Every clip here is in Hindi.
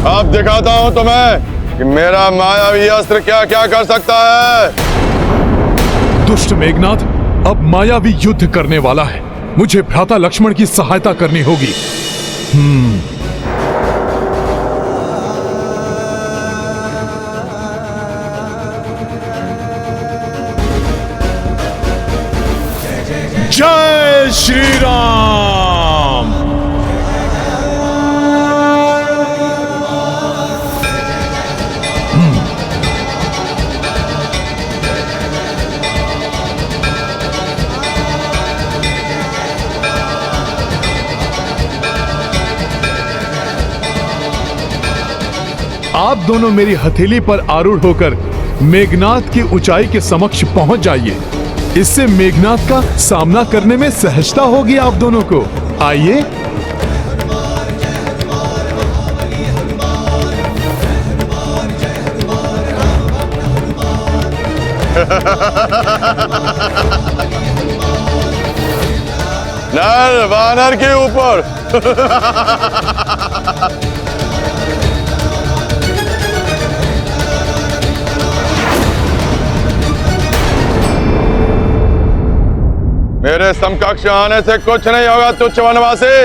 अब दिखाता हूं तुम्हें कि मेरा मायावी अस्त्र क्या क्या कर सकता है। दुष्ट मेघनाथ अब मायावी युद्ध करने वाला है। मुझे भ्राता लक्ष्मण की सहायता करनी होगी। जय श्री राम। आप दोनों मेरी हथेली पर आरूढ़ होकर मेघनाथ की ऊंचाई के समक्ष पहुंच जाइए। इससे मेघनाथ का सामना करने में सहजता होगी आप दोनों को। आइए। नर वानर के ऊपर। मेरे समकक्ष आने से कुछ नहीं होगा तुच्छ वनवासी।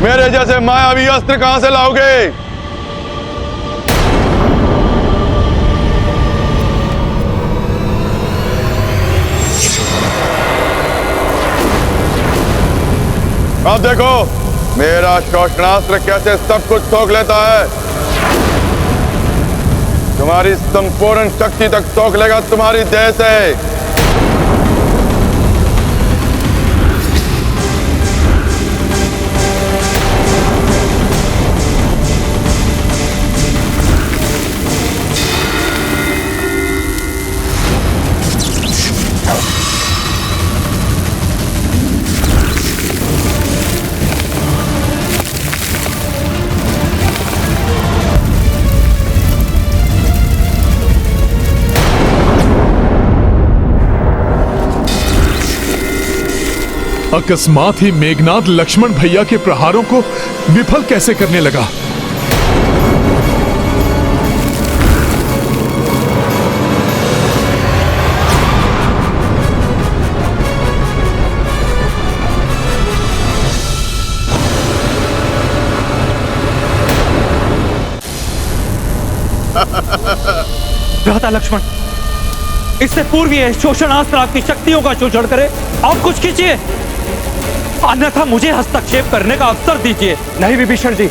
मेरे जैसे मायावी अस्त्र कहां से लाओगे? अब देखो मेरा शोषणास्त्र कैसे सब कुछ सोख लेता है। तुम्हारी संपूर्ण शक्ति तक सोख लेगा तुम्हारी देह से। अकस्मात ही मेघनाथ लक्ष्मण भैया के प्रहारों को विफल कैसे करने लगा। भ्राता लक्ष्मण, इससे पूर्व यह शोषणास्त्र आपकी शक्तियों का शोषण करे और कुछ कीजिए, अन्यथा मुझे हस्तक्षेप करने का अवसर दीजिए। नहीं विभीषण जी,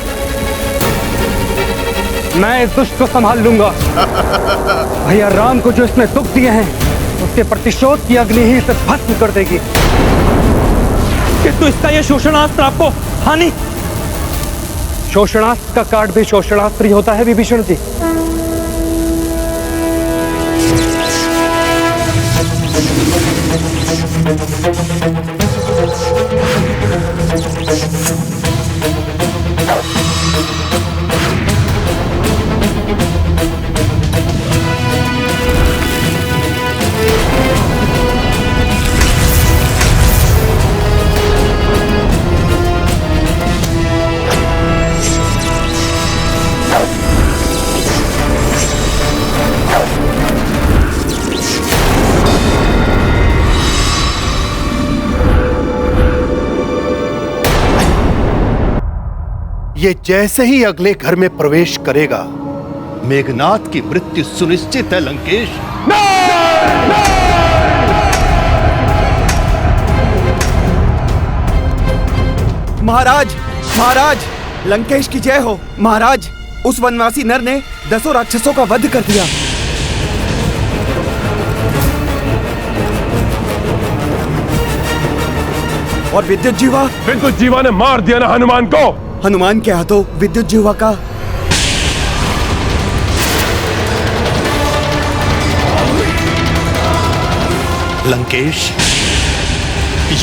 मैं इस दुष्ट को संभाल लूंगा। भैया राम को जो इसने दुख दिए हैं उसके प्रतिशोध की अग्नि ही इसे भस्म कर देगी। किंतु इसका यह शोषणास्त्र आपको हानि। शोषणास्त्र का काट भी शोषणास्त्र ही होता है विभीषण जी। ये जैसे ही अगले घर में प्रवेश करेगा, मेघनाथ की मृत्यु सुनिश्चित है। लंकेश, महाराज, महाराज, लंकेश की जय हो। महाराज, उस वनवासी नर ने 10 राक्षसों का वध कर दिया। और विद्युत जीवा ने मार दिया ना हनुमान को। हनुमान के हाथों विद्युत जीवा का। लंकेश,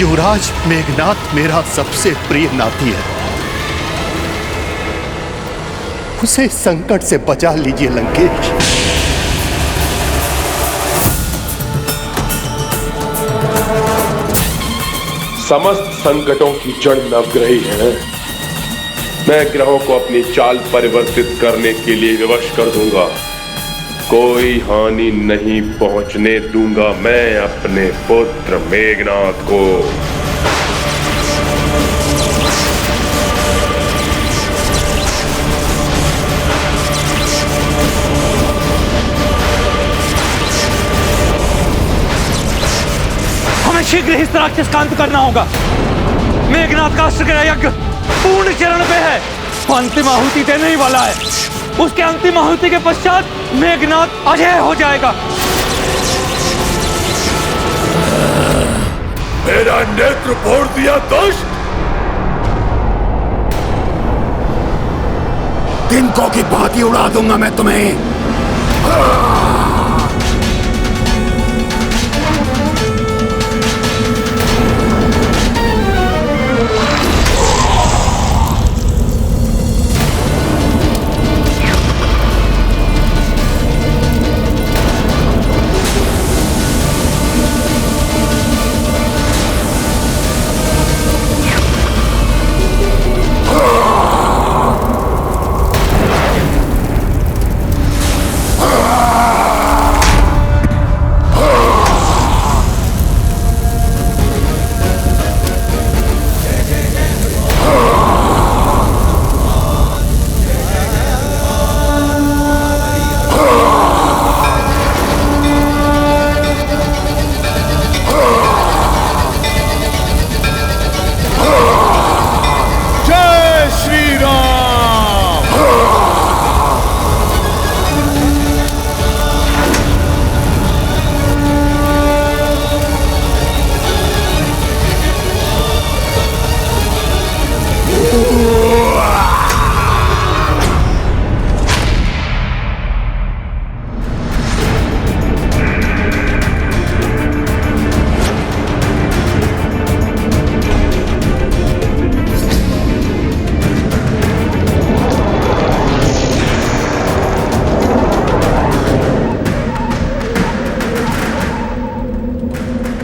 युवराज मेघनाथ मेरा सबसे प्रिय नाती है। उसे संकट से बचा लीजिए लंकेश। समस्त संकटों की जड़ नवग्रही है। मैं ग्रहों को अपनी चाल परिवर्तित करने के लिए विवश कर दूंगा। कोई हानि नहीं पहुंचने दूंगा मैं अपने पुत्र मेघनाथ को। हमें शीघ्र ही इस राक्षस का अंत करना होगा। मेघनाथ का अस्त्र यज्ञ पूर्ण चरण पे है, अंतिम आहुति देने ही वाला है। उसके अंतिम आहुति के पश्चात मेघनाथ अजय हो जाएगा। मेरा नेत्र फोड़ दिया दुष्ट। तिनकों की भांति उड़ा दूंगा मैं तुम्हें।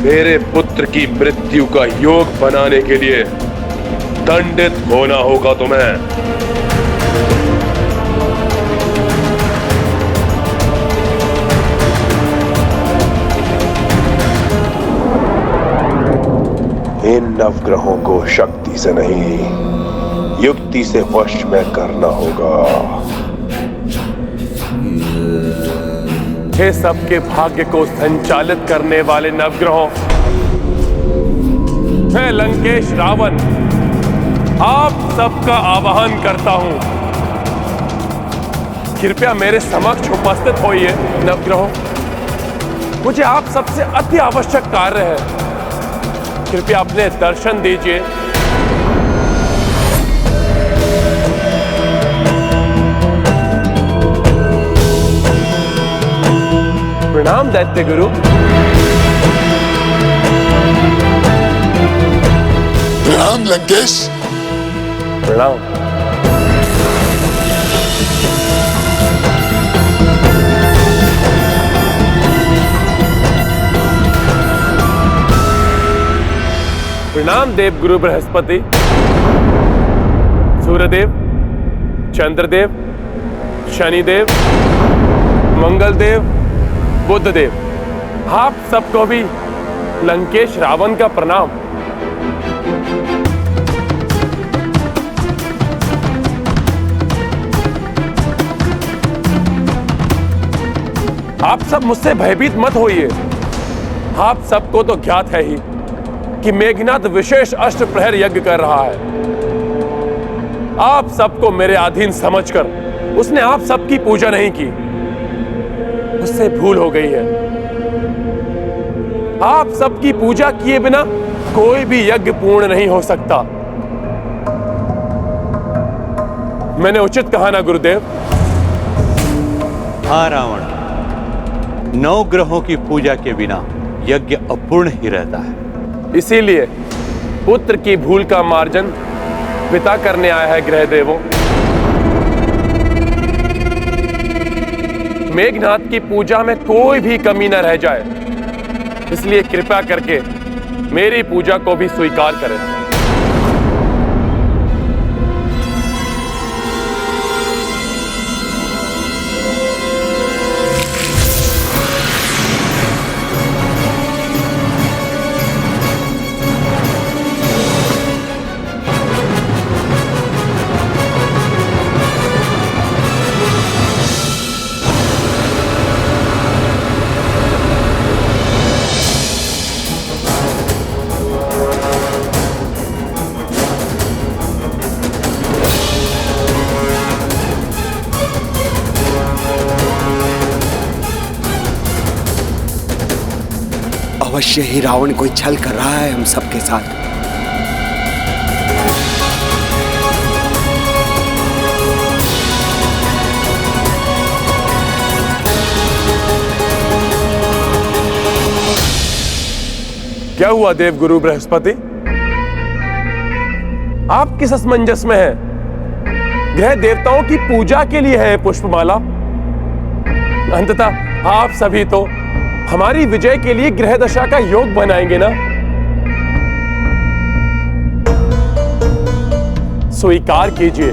मेरे पुत्र की मृत्यु का योग बनाने के लिए दंडित होना होगा तुम्हें। इन नवग्रहों को शक्ति से नहीं, युक्ति से वश में करना होगा। हे सबके भाग्य को संचालित करने वाले नवग्रहों, मैं लंकेश रावण आप सबका आवाहन करता हूं। कृपया मेरे समक्ष उपस्थित होइए नवग्रहों। मुझे आप सबसे अति आवश्यक कार्य है। कृपया अपने दर्शन दीजिए। प्रणाम दैत्य गुरु। प्रणाम लंकेश। प्रणाम। प्रणाम देव गुरु बृहस्पति, सूर्यदेव, चंद्रदेव, शनिदेव, मंगलदेव, बुद्धदेव, आप सबको भी लंकेश रावण का प्रणाम। आप सब मुझसे भयभीत मत होइए। आप सबको तो ज्ञात है ही कि मेघनाथ विशेष अष्ट प्रहर यज्ञ कर रहा है। आप सबको मेरे अधीन समझकर उसने आप सबकी पूजा नहीं की, उससे भूल हो गई है। आप सबकी पूजा किए बिना कोई भी यज्ञ पूर्ण नहीं हो सकता। मैंने उचित कहा ना गुरुदेव? हाँ रावण, 9 ग्रहों की पूजा के बिना यज्ञ अपूर्ण ही रहता है। इसीलिए पुत्र की भूल का मार्जन पिता करने आया है ग्रह देवों। मेघनाथ की पूजा में कोई भी कमी न रह जाए, इसलिए कृपा करके मेरी पूजा को भी स्वीकार करें। अवश्य ही रावण कोई छल कर रहा है हम सबके साथ। क्या हुआ देवगुरु बृहस्पति? आप किस असमंजस में हैं? ग्रह देवताओं की पूजा के लिए है पुष्पमाला। अंततः आप सभी तो हमारी विजय के लिए ग्रह दशा का योग बनाएंगे ना? स्वीकार कीजिए।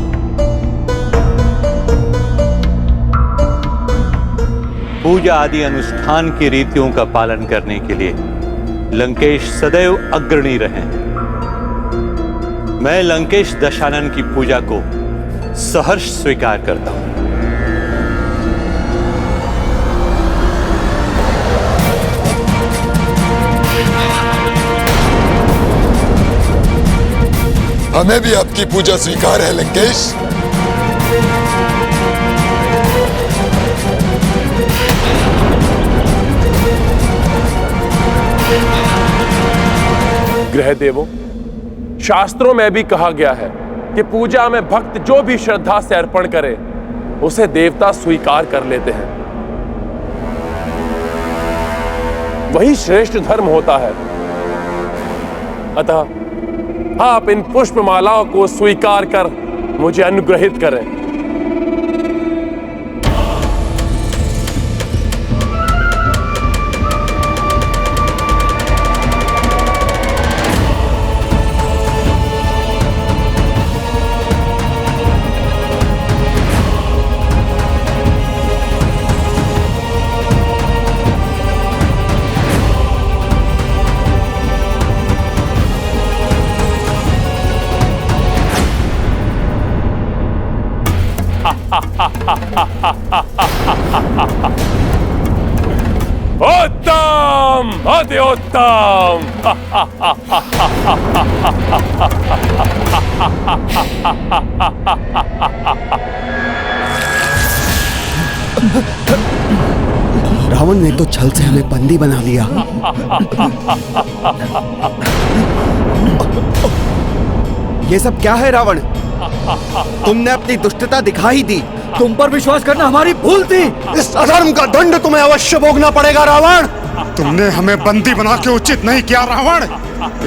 पूजा आदि अनुष्ठान की रीतियों का पालन करने के लिए लंकेश सदैव अग्रणी रहे। मैं लंकेश दशानन की पूजा को सहर्ष स्वीकार करता हूं। हमें भी आपकी पूजा स्वीकार है लंकेश। ग्रह देवों, शास्त्रों में भी कहा गया है कि पूजा में भक्त जो भी श्रद्धा से अर्पण करे उसे देवता स्वीकार कर लेते हैं। वही श्रेष्ठ धर्म होता है। अतः आप इन पुष्पमालाओं को स्वीकार कर मुझे अनुग्रहित करें। उत्तम, अति उत्तम। रावण ने तो छल से हमें बंदी बना लिया। ये सब क्या है रावण? तुमने अपनी दुष्टता दिखा ही दी। तुम पर विश्वास करना हमारी भूल थी। इस अधर्म का दंड तुम्हें अवश्य भोगना पड़ेगा रावण। तुमने हमें बंदी बना के उचित नहीं किया रावण।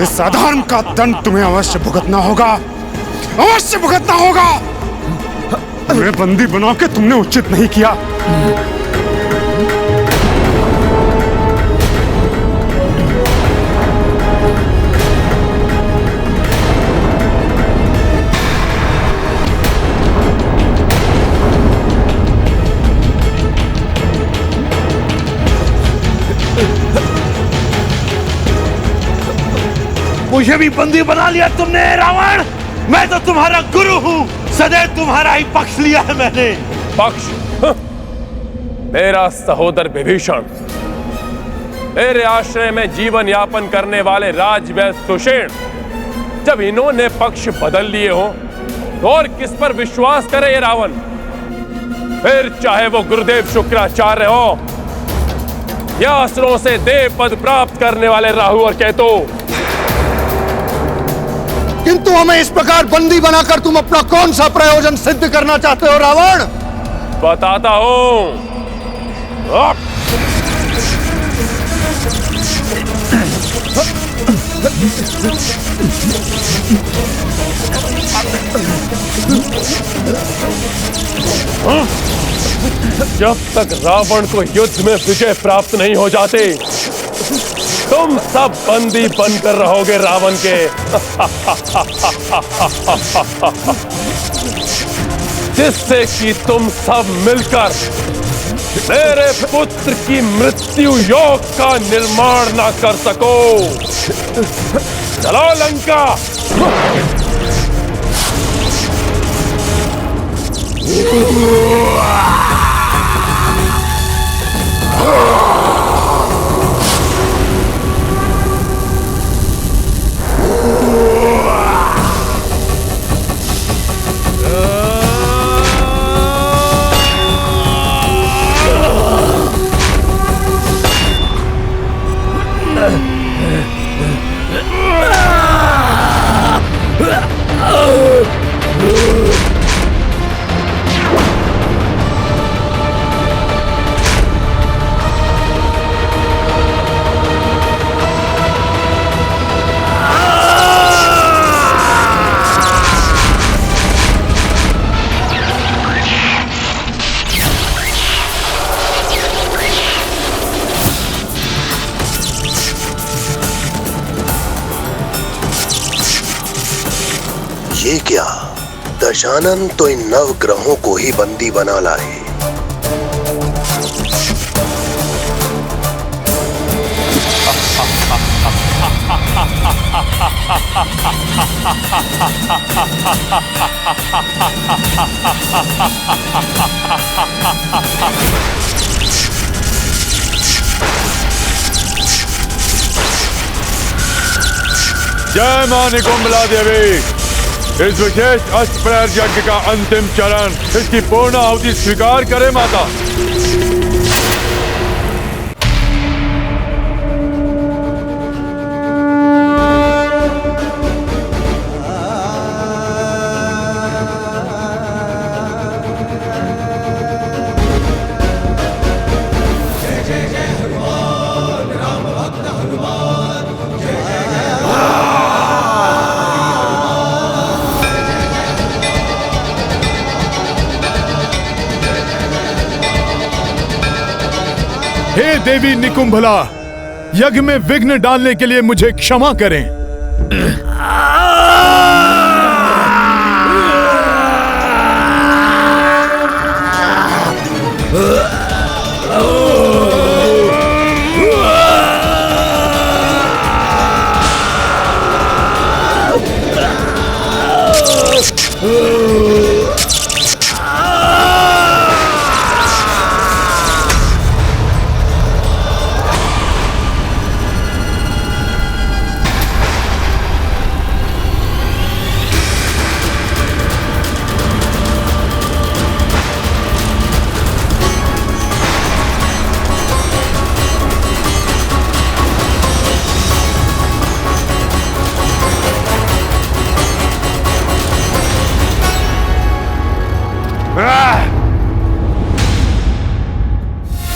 इस अधर्म का दंड तुम्हें अवश्य भुगतना होगा, अवश्य भुगतना होगा। हमें बंदी बना के तुमने उचित नहीं किया। मुझे भी बंदी बना लिया तुमने रावण। मैं तो तुम्हारा गुरु हूँ, सदैव तुम्हारा ही पक्ष लिया है मैंने। पक्ष? मेरा सहोदर विभीषण, मेरे आश्रय में जीवन यापन करने वाले राजवैद्य सुषेण, जब इन्होंने पक्ष बदल लिए हो तो और किस पर विश्वास करे ये रावण? फिर चाहे वो गुरुदेव शुक्राचार्य हो या असुरों से देव पद प्राप्त करने वाले राहु और केतु। किंतु हमें इस प्रकार बंदी बनाकर तुम अपना कौन सा प्रयोजन सिद्ध करना चाहते हो रावण? बताता हूं। जब तक रावण को युद्ध में विजय प्राप्त नहीं हो जाते तुम सब बंदी बनकर रहोगे रावण के। जिससे कि तुम सब मिलकर मेरे पुत्र की मृत्यु योग का निर्माण ना कर सको। चलो लंका। ये क्या? दशानन तो इन नवग्रहों को ही बंदी बना लाए। जय मां निकुंभला देवी। इस विशेष अष्टप्रहर यज्ञ का अंतिम चरण, इसकी पूर्ण आहुति स्वीकार करें माता। हे देवी निकुंभला, यज्ञ में विघ्न डालने के लिए मुझे क्षमा करें।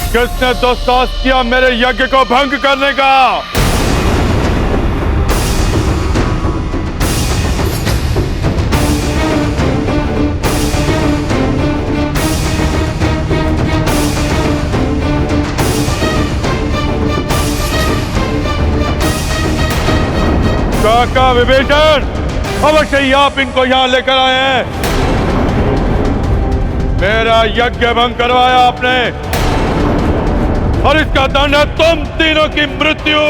किसने दुस्साहस किया मेरे यज्ञ को भंग करने का? काका विभीषण, अवश्य ही आप इनको यहां लेकर आए हैं। मेरा यज्ञ भंग करवाया आपने और इसका दंड है तुम तीनों की मृत्यु।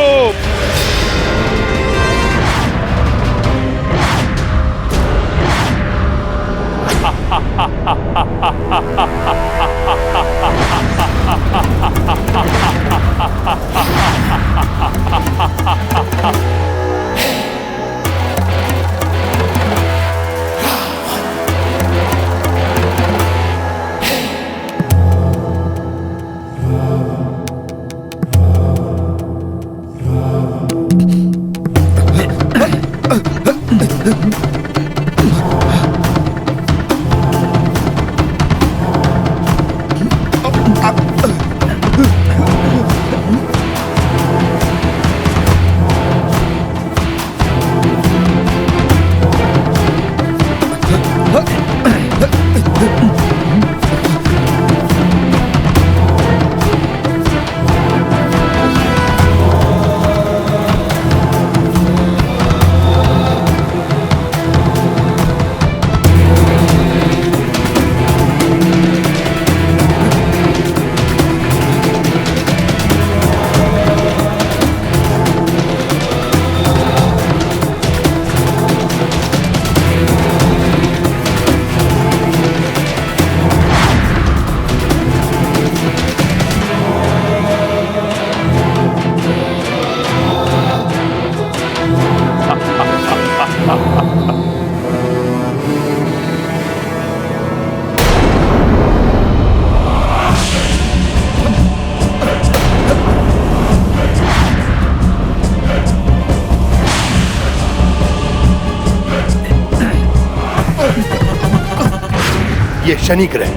ये शनि ग्रह,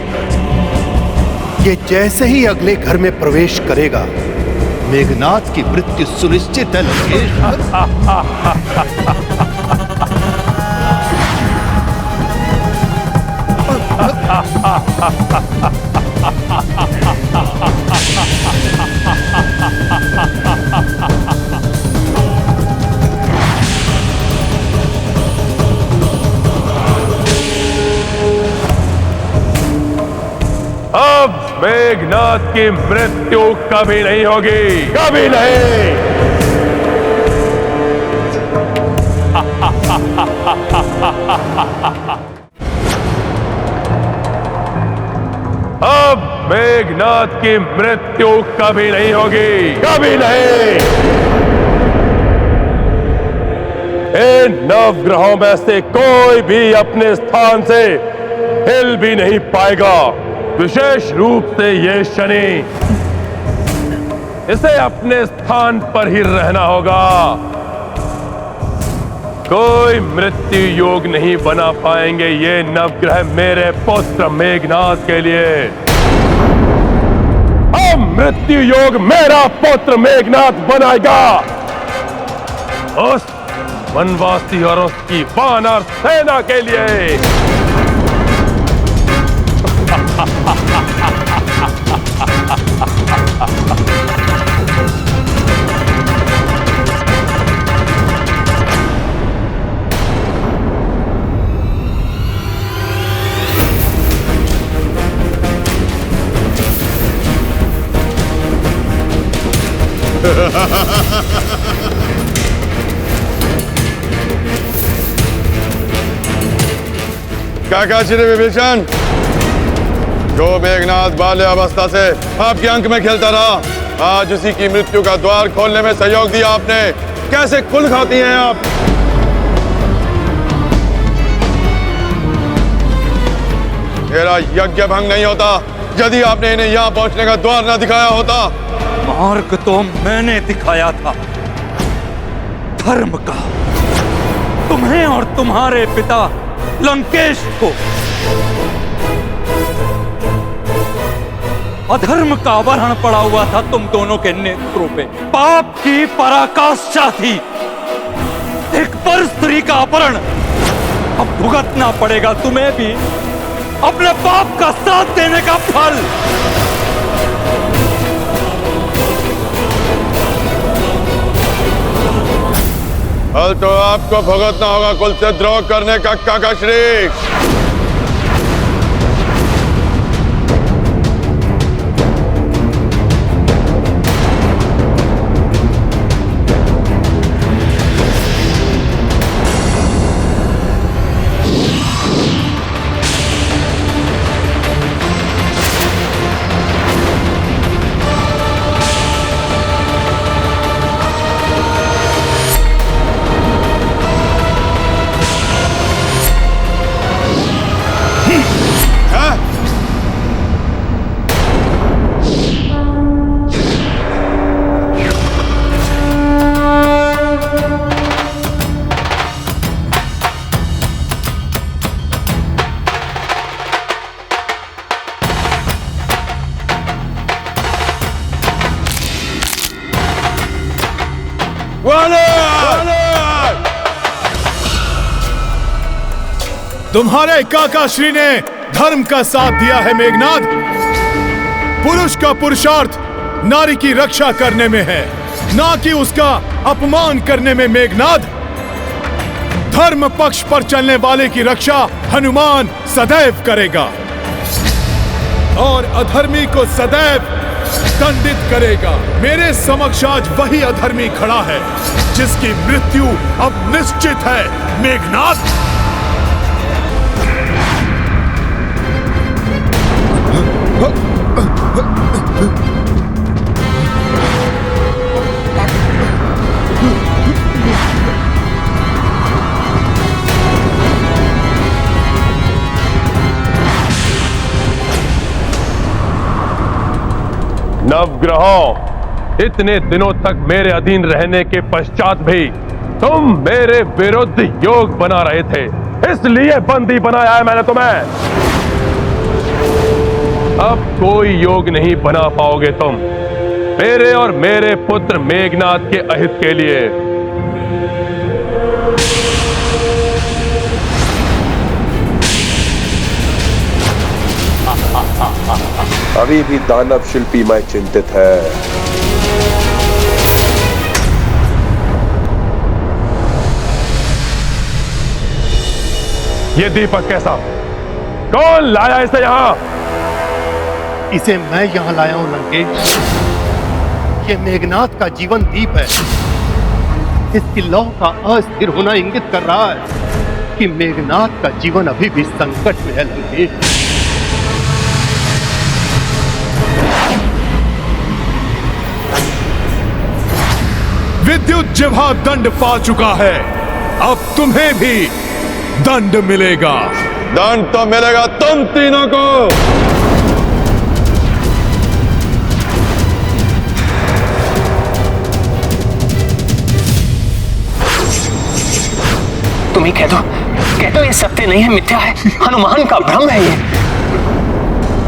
ये जैसे ही अगले घर में प्रवेश करेगा, मेघनाथ की मृत्यु सुनिश्चित है लंकेश। अब मेघनाथ की मृत्यु कभी नहीं होगी, कभी नहीं। अब मेघनाथ की मृत्यु कभी नहीं होगी, कभी नहीं। इन नवग्रहों में से कोई भी अपने स्थान से हिल भी नहीं पाएगा, विशेष रूप से ये शनि। इसे अपने स्थान पर ही रहना होगा। कोई मृत्यु योग नहीं बना पाएंगे ये नवग्रह मेरे पुत्र मेघनाथ के लिए। अब मृत्यु योग मेरा पुत्र मेघनाथ बनाएगा, उस वनवासी और उसकी वानर सेना के लिए। काका श्री विभीषण, जो मेघनाथ बाल्य अवस्था से आपके अंक में खेलता रहा, आज उसी की मृत्यु का द्वार खोलने में सहयोग दिया आपने। कैसे कुल खाती हैं आप? मेरा यज्ञ भंग नहीं होता यदि आपने इन्हें यहाँ पहुंचने का द्वार न दिखाया होता। मार्ग तो मैंने दिखाया था, धर्म का, तुम्हें और तुम्हारे पिता लंकेश को। अधर्म का आवरण पड़ा हुआ था तुम दोनों के नेत्रों पे। पाप की पराकाष्ठा थी, एक पर स्त्री का अपहरण। अब भुगतना पड़ेगा तुम्हें भी अपने पाप का साथ देने का फल। फल तो आपको भुगतना होगा कुल से द्रोह करने का, काका श्री। तुम्हारे काका श्री ने धर्म का साथ दिया है मेघनाथ। पुरुष का पुरुषार्थ नारी की रक्षा करने में है, ना कि उसका अपमान करने में। मेघनाथ, धर्म पक्ष पर चलने वाले की रक्षा हनुमान सदैव करेगा और अधर्मी को सदैव दंडित करेगा। मेरे समक्ष आज वही अधर्मी खड़ा है जिसकी मृत्यु अब निश्चित है। मेघनाथ, नवग्रहों, इतने दिनों तक मेरे अधीन रहने के पश्चात भी तुम मेरे विरुद्ध योग बना रहे थे, इसलिए बंदी बनाया है मैंने तुम्हें। अब कोई योग नहीं बना पाओगे तुम मेरे और मेरे पुत्र मेघनाद के अहित के लिए। अभी भी दानव शिल्पी मैं चिंतित है। ये दीपक कैसा? कौन लाया इसे यहां? इसे मैं यहां लाया हूं लंकेश। ये मेघनाद का जीवन दीप है। इसकी लौ का अस्थिर होना इंगित कर रहा है कि मेघनाद का जीवन अभी भी संकट में है लंकेश। विद्युत जिह्वा दंड पा चुका है, अब तुम्हें भी दंड मिलेगा। दंड तो मिलेगा तुम तीनों को। तुम ही कह दो ये सत्य नहीं है, मिथ्या है, हनुमान का भ्रम है ये।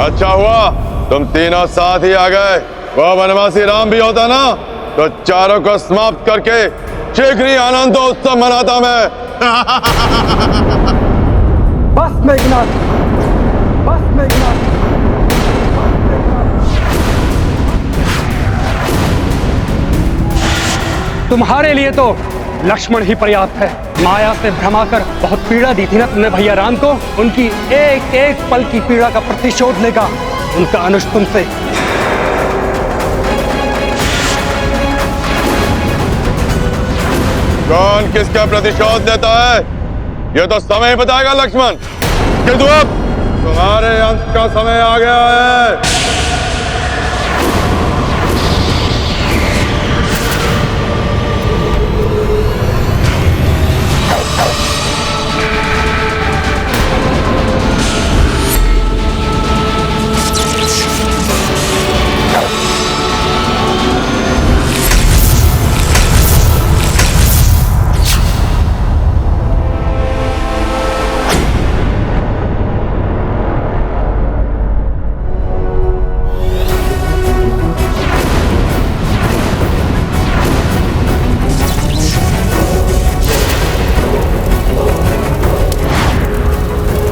अच्छा हुआ तुम तीनों साथ ही आ गए। वो वनवासी राम भी होता ना तो चारों को समाप्त करके शीघ्र ही आनंदोत्सव मनाता मैं। बस मेघनाद, बस मेघनाद। तुम्हारे लिए तो लक्ष्मण ही पर्याप्त है। माया से भ्रमाकर बहुत पीड़ा दी थी ना तुमने भैया राम को। उनकी एक एक पल की पीड़ा का प्रतिशोध लेगा उनका अनुज तुमसे। कौन किसका प्रतिशोध लेता है ये तो समय बताएगा लक्ष्मण। किंतु अब तुम्हारे अंत का समय आ गया है।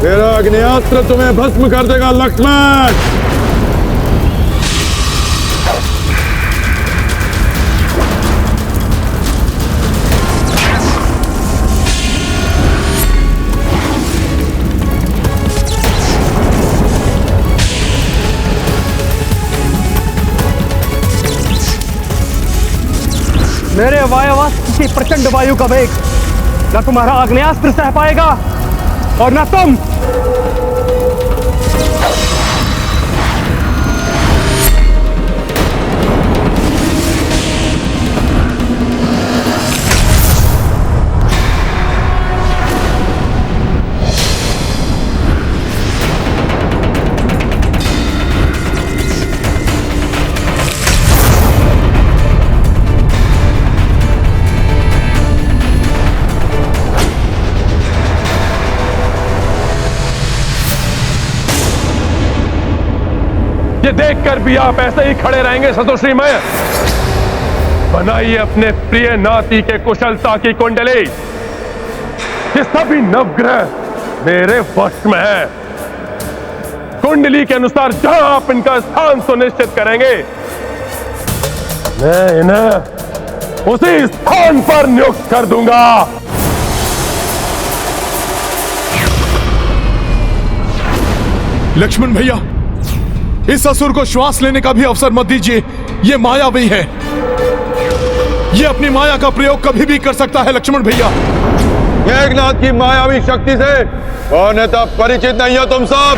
मेरा अग्नियास्त्र तुम्हें भस्म कर देगा लक्ष्मण। मेरे वायुवास्त्र की प्रचंड वायु का वेग न तुम्हारा आग्नेयास्त्र सह पाएगा और न तुम। ये देखकर भी आप ऐसे ही खड़े रहेंगे सतोश्री में? बनाइए अपने प्रिय नाती के कुशलता की कुंडली। ये सभी नवग्रह मेरे वश में है। कुंडली के अनुसार जहां आप इनका स्थान सुनिश्चित करेंगे मैं इन्हें उसी स्थान पर नियुक्त कर दूंगा। लक्ष्मण भैया, इस असुर को श्वास लेने का भी अवसर मत दीजिए। ये मायावी है, ये अपनी माया का प्रयोग कभी भी कर सकता है। लक्ष्मण भैया, मेघनाद की मायावी शक्ति से अन्यथा परिचित नहीं हो तुम सब।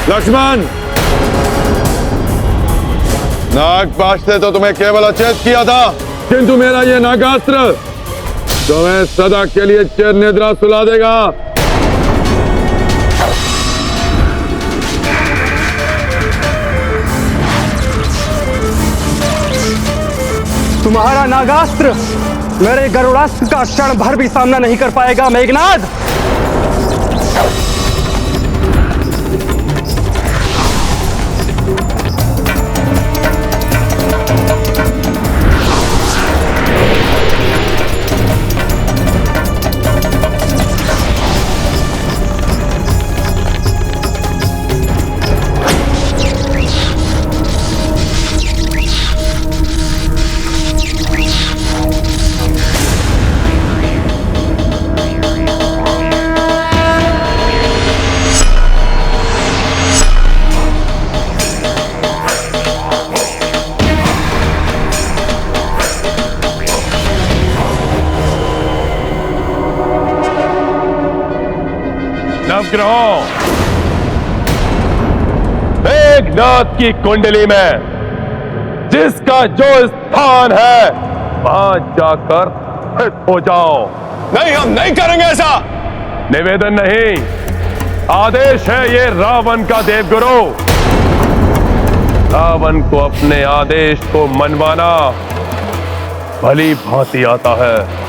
लक्ष्मण, नागपाश से तो तुम्हें केवल अचेत किया था, किंतु मेरा ये नागास्त्र तुम्हें सदा के लिए चिर निद्रा सुला देगा। तुम्हारा नागास्त्र मेरे गरुड़ास्त्र का क्षण भर भी सामना नहीं कर पाएगा मेघनाद। नवग्रहों, मेघनाद की कुंडली में जिसका जो स्थान है वहां जाकर स्थित हो जाओ। नहीं, हम नहीं करेंगे ऐसा। निवेदन नहीं, आदेश है ये रावण का देवगुरु। रावण को अपने आदेश को मनवाना भली भांति आता है।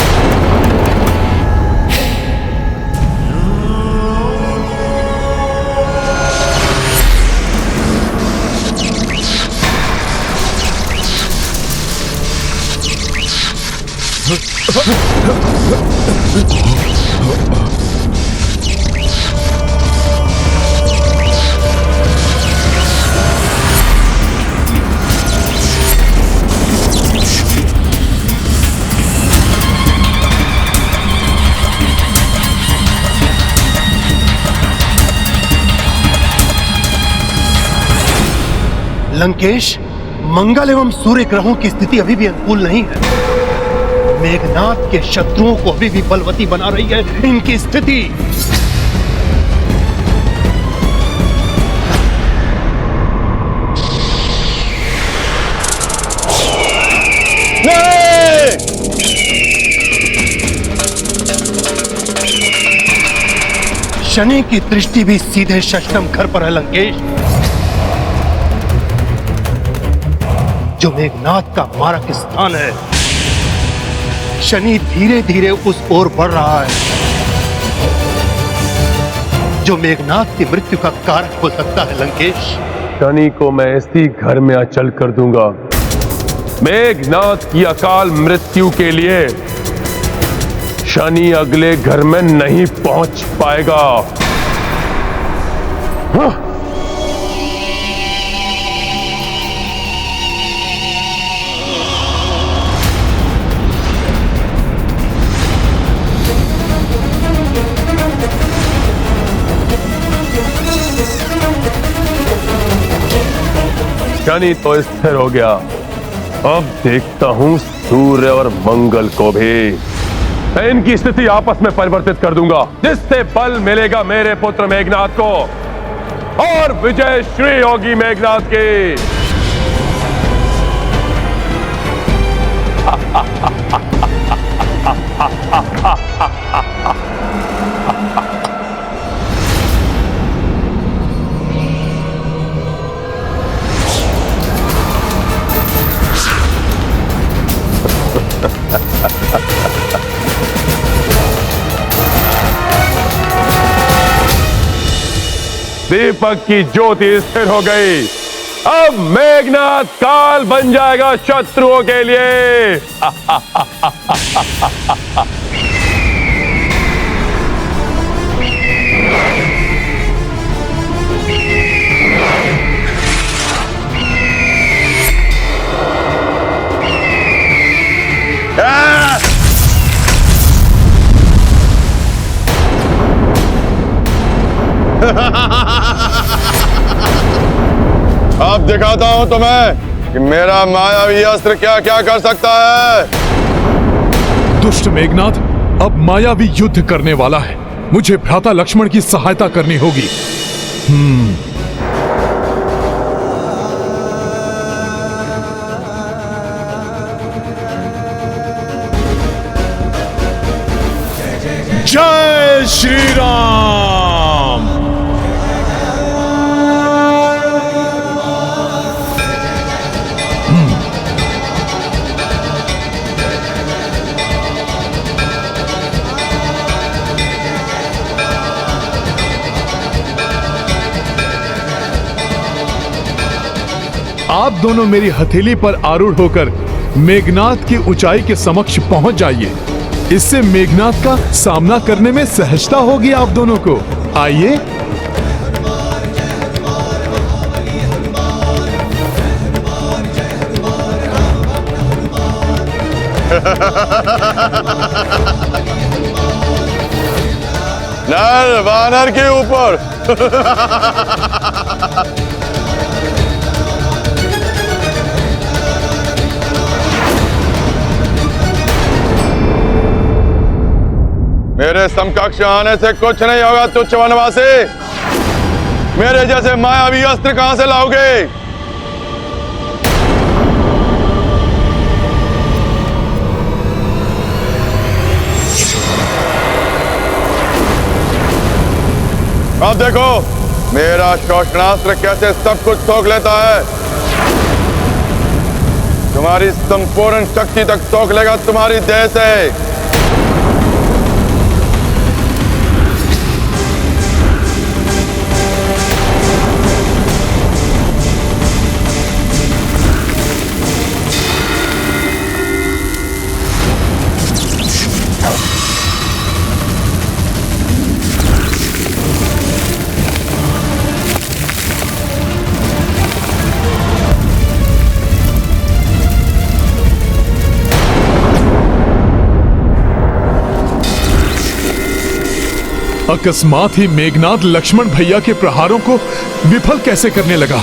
लंकेश, मंगल एवं सूर्य ग्रहों की स्थिति अभी भी अनुकूल नहीं है। मेघनाद के शत्रुओं को अभी भी बलवती बना रही है इनकी स्थिति। शनि की दृष्टि भी सीधे षष्ठम घर पर है लंकेश, जो मेघनाद का मारक स्थान है। शनि धीरे धीरे उस ओर बढ़ रहा है, जो मेघनाद की मृत्यु का कारक हो सकता है लंकेश। शनि को मैं इसी घर में अचल कर दूंगा। मेघनाद की अकाल मृत्यु के लिए शनि अगले घर में नहीं पहुंच पाएगा। हाँ। शनि तो स्थिर हो गया, अब देखता हूं सूर्य और मंगल को भी। मैं इनकी स्थिति आपस में परिवर्तित कर दूंगा, जिससे बल मिलेगा मेरे पुत्र मेघनाद को और विजय श्री होगी मेघनाद की। दीपक की ज्योति स्थिर हो गई। अब मेघनाद काल बन जाएगा शत्रुओं के लिए। अब दिखाता हूं तुम्हें कि मेरा मायावी अस्त्र क्या क्या कर सकता है। दुष्ट मेघनाद अब मायावी युद्ध करने वाला है। मुझे भ्राता लक्ष्मण की सहायता करनी होगी। जय श्री राम। आप दोनों मेरी हथेली पर आरूढ़ होकर मेघनाद की ऊंचाई के समक्ष पहुंच जाइए। इससे मेघनाद का सामना करने में सहजता होगी आप दोनों को। आइए। नर वानर के ऊपर। मेरे समकक्ष आने से कुछ नहीं होगा तुच्छ वनवासी। मेरे जैसे मायावी अस्त्र कहां से लाओगे? अब देखो मेरा शोषणास्त्र कैसे सब कुछ सोख लेता है। तुम्हारी संपूर्ण शक्ति तक सोख लेगा तुम्हारी देह से। अकस्मात ही मेघनाद लक्ष्मण भैया के प्रहारों को विफल कैसे करने लगा।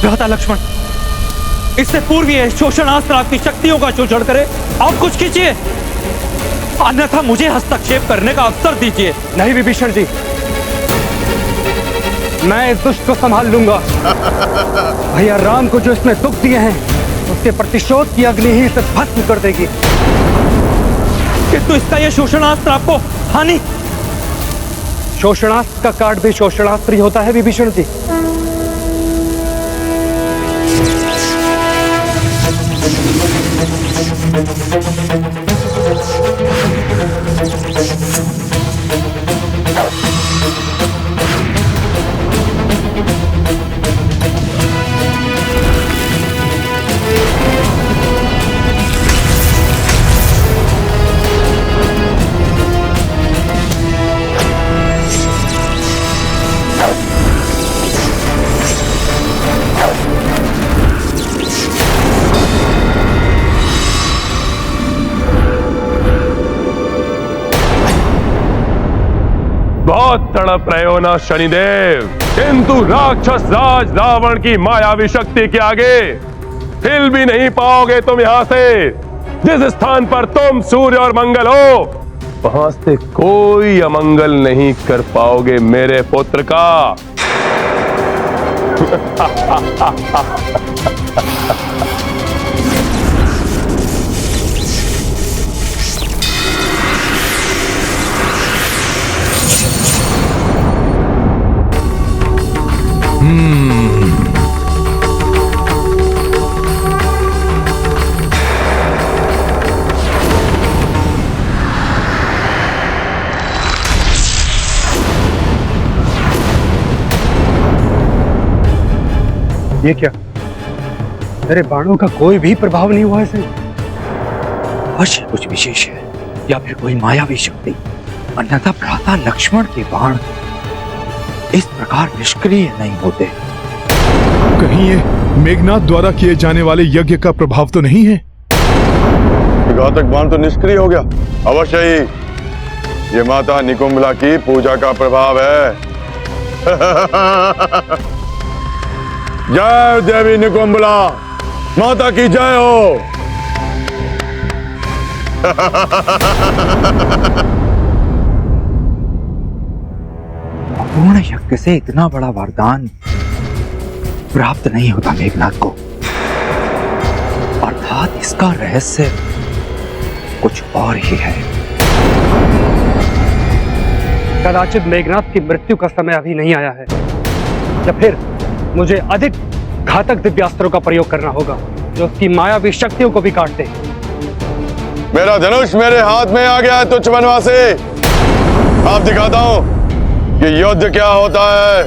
भ्राता लक्ष्मण, इससे पूर्व ये शोषणास्त्र आपकी शक्तियों का शोषण करे। आप कुछ कीजिए, अन्यथा मुझे हस्तक्षेप करने का अवसर दीजिए। नहीं विभीषण जी, मैं इस दुष्ट को संभाल लूंगा। भैया राम को जो इसने दुख दिए हैं उसके प्रतिशोध की अग्नि ही इसे भस्म कर देगी। किंतु इसका यह शोषणास्त्र आपको हानि। शोषणास्त्र का काट भी शोषणास्त्र ही होता है विभीषण जी। बहुत तड़प रहे हो ना शनिदेव, किंतु राक्षस राज रावण की मायावी शक्ति के आगे हिल भी नहीं पाओगे तुम। यहां से जिस स्थान पर तुम सूर्य और मंगल हो वहां से कोई अमंगल नहीं कर पाओगे मेरे पुत्र का। ये क्या? मेरे बाणों का कोई भी प्रभाव नहीं हुआ इसे। अवश्य कुछ विशेष है या फिर कोई मायावी शक्ति, अन्यथा भ्राता लक्ष्मण के बाण इस प्रकार निष्क्रिय नहीं होते। कहीं ये मेघनाद द्वारा किए जाने वाले यज्ञ का प्रभाव तो नहीं है? घातक बाण तो निष्क्रिय हो गया। अवश्य ही ये माता निकुंभला की पूजा का प्रभाव है। जय देवी निकुंभला माता की जय हो। पूर्ण यज्ञ से इतना बड़ा वरदान प्राप्त नहीं होता मेघनाद को, अर्थात इसका रहस्य कुछ और ही है। कदाचित मेघनाद की मृत्यु का समय अभी नहीं आया है। या फिर मुझे अधिक घातक दिव्यास्त्रों का प्रयोग करना होगा जो उसकी मायावी शक्तियों को भी काट दे। मेरा धनुष मेरे हाथ में आ गया है तुच्छ वनवासी। आप दिखाता हूं कि युद्ध क्या होता है।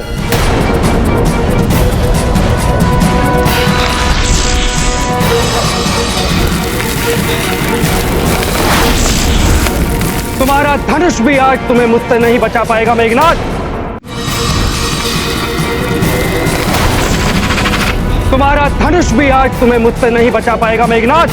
तुम्हारा धनुष भी आज तुम्हें मुझसे नहीं बचा पाएगा मेघनाद। तुम्हारा धनुष भी आज तुम्हें मुझसे नहीं बचा पाएगा मेघनाद।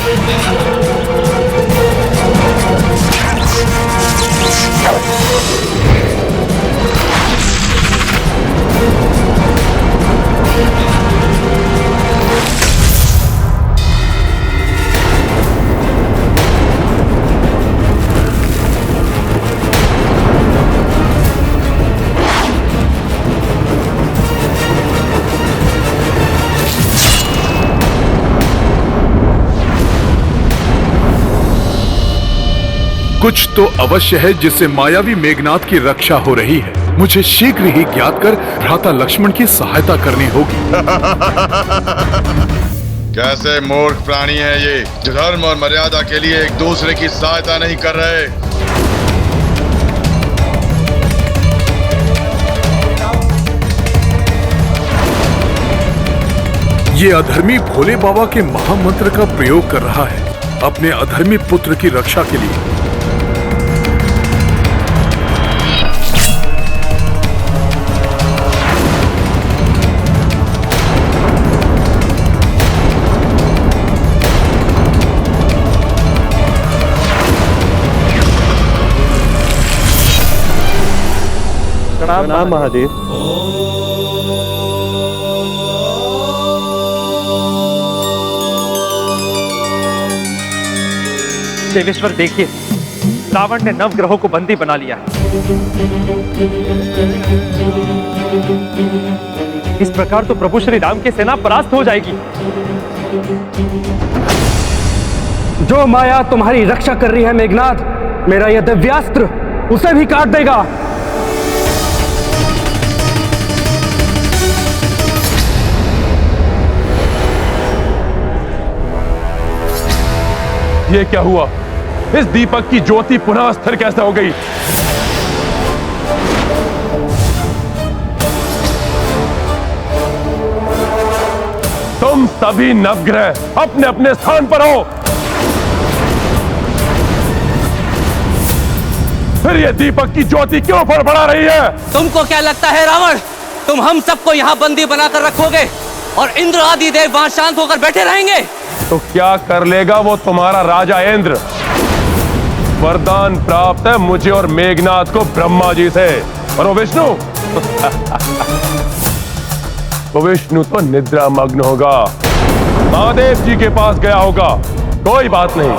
कुछ तो अवश्य है जिससे मायावी मेघनाद की रक्षा हो रही है। मुझे शीघ्र ही ज्ञात कर भ्राता लक्ष्मण की सहायता करनी होगी। कैसे मूर्ख प्राणी है ये, जो धर्म और मर्यादा के लिए एक दूसरे की सहायता नहीं कर रहे। ये अधर्मी भोले बाबा के महामंत्र का प्रयोग कर रहा है अपने अधर्मी पुत्र की रक्षा के लिए। प्रणाम महादेव। देवेश्वर देखिए, रावण ने नवग्रहों को बंदी बना लिया है। इस प्रकार तो प्रभु श्री राम की सेना परास्त हो जाएगी। जो माया तुम्हारी रक्षा कर रही है मेघनाद, मेरा यह दिव्यास्त्र उसे भी काट देगा। ये क्या हुआ? इस दीपक की ज्योति पुनः स्थिर कैसे हो गई? तुम सभी नवग्रह अपने अपने स्थान पर हो। फिर ये दीपक की ज्योति क्यों फड़फड़ा रही है? तुमको क्या लगता है रावण, तुम हम सबको यहाँ बंदी बनाकर रखोगे और इंद्र आदि देव वहां शांत होकर बैठे रहेंगे? तो क्या कर लेगा वो तुम्हारा राजा इंद्र? वरदान प्राप्त है मुझे और मेघनाद को ब्रह्मा जी से, और वो विष्णु वो विष्णु तो निद्रा मग्न होगा, महादेव जी के पास गया होगा। कोई बात नहीं,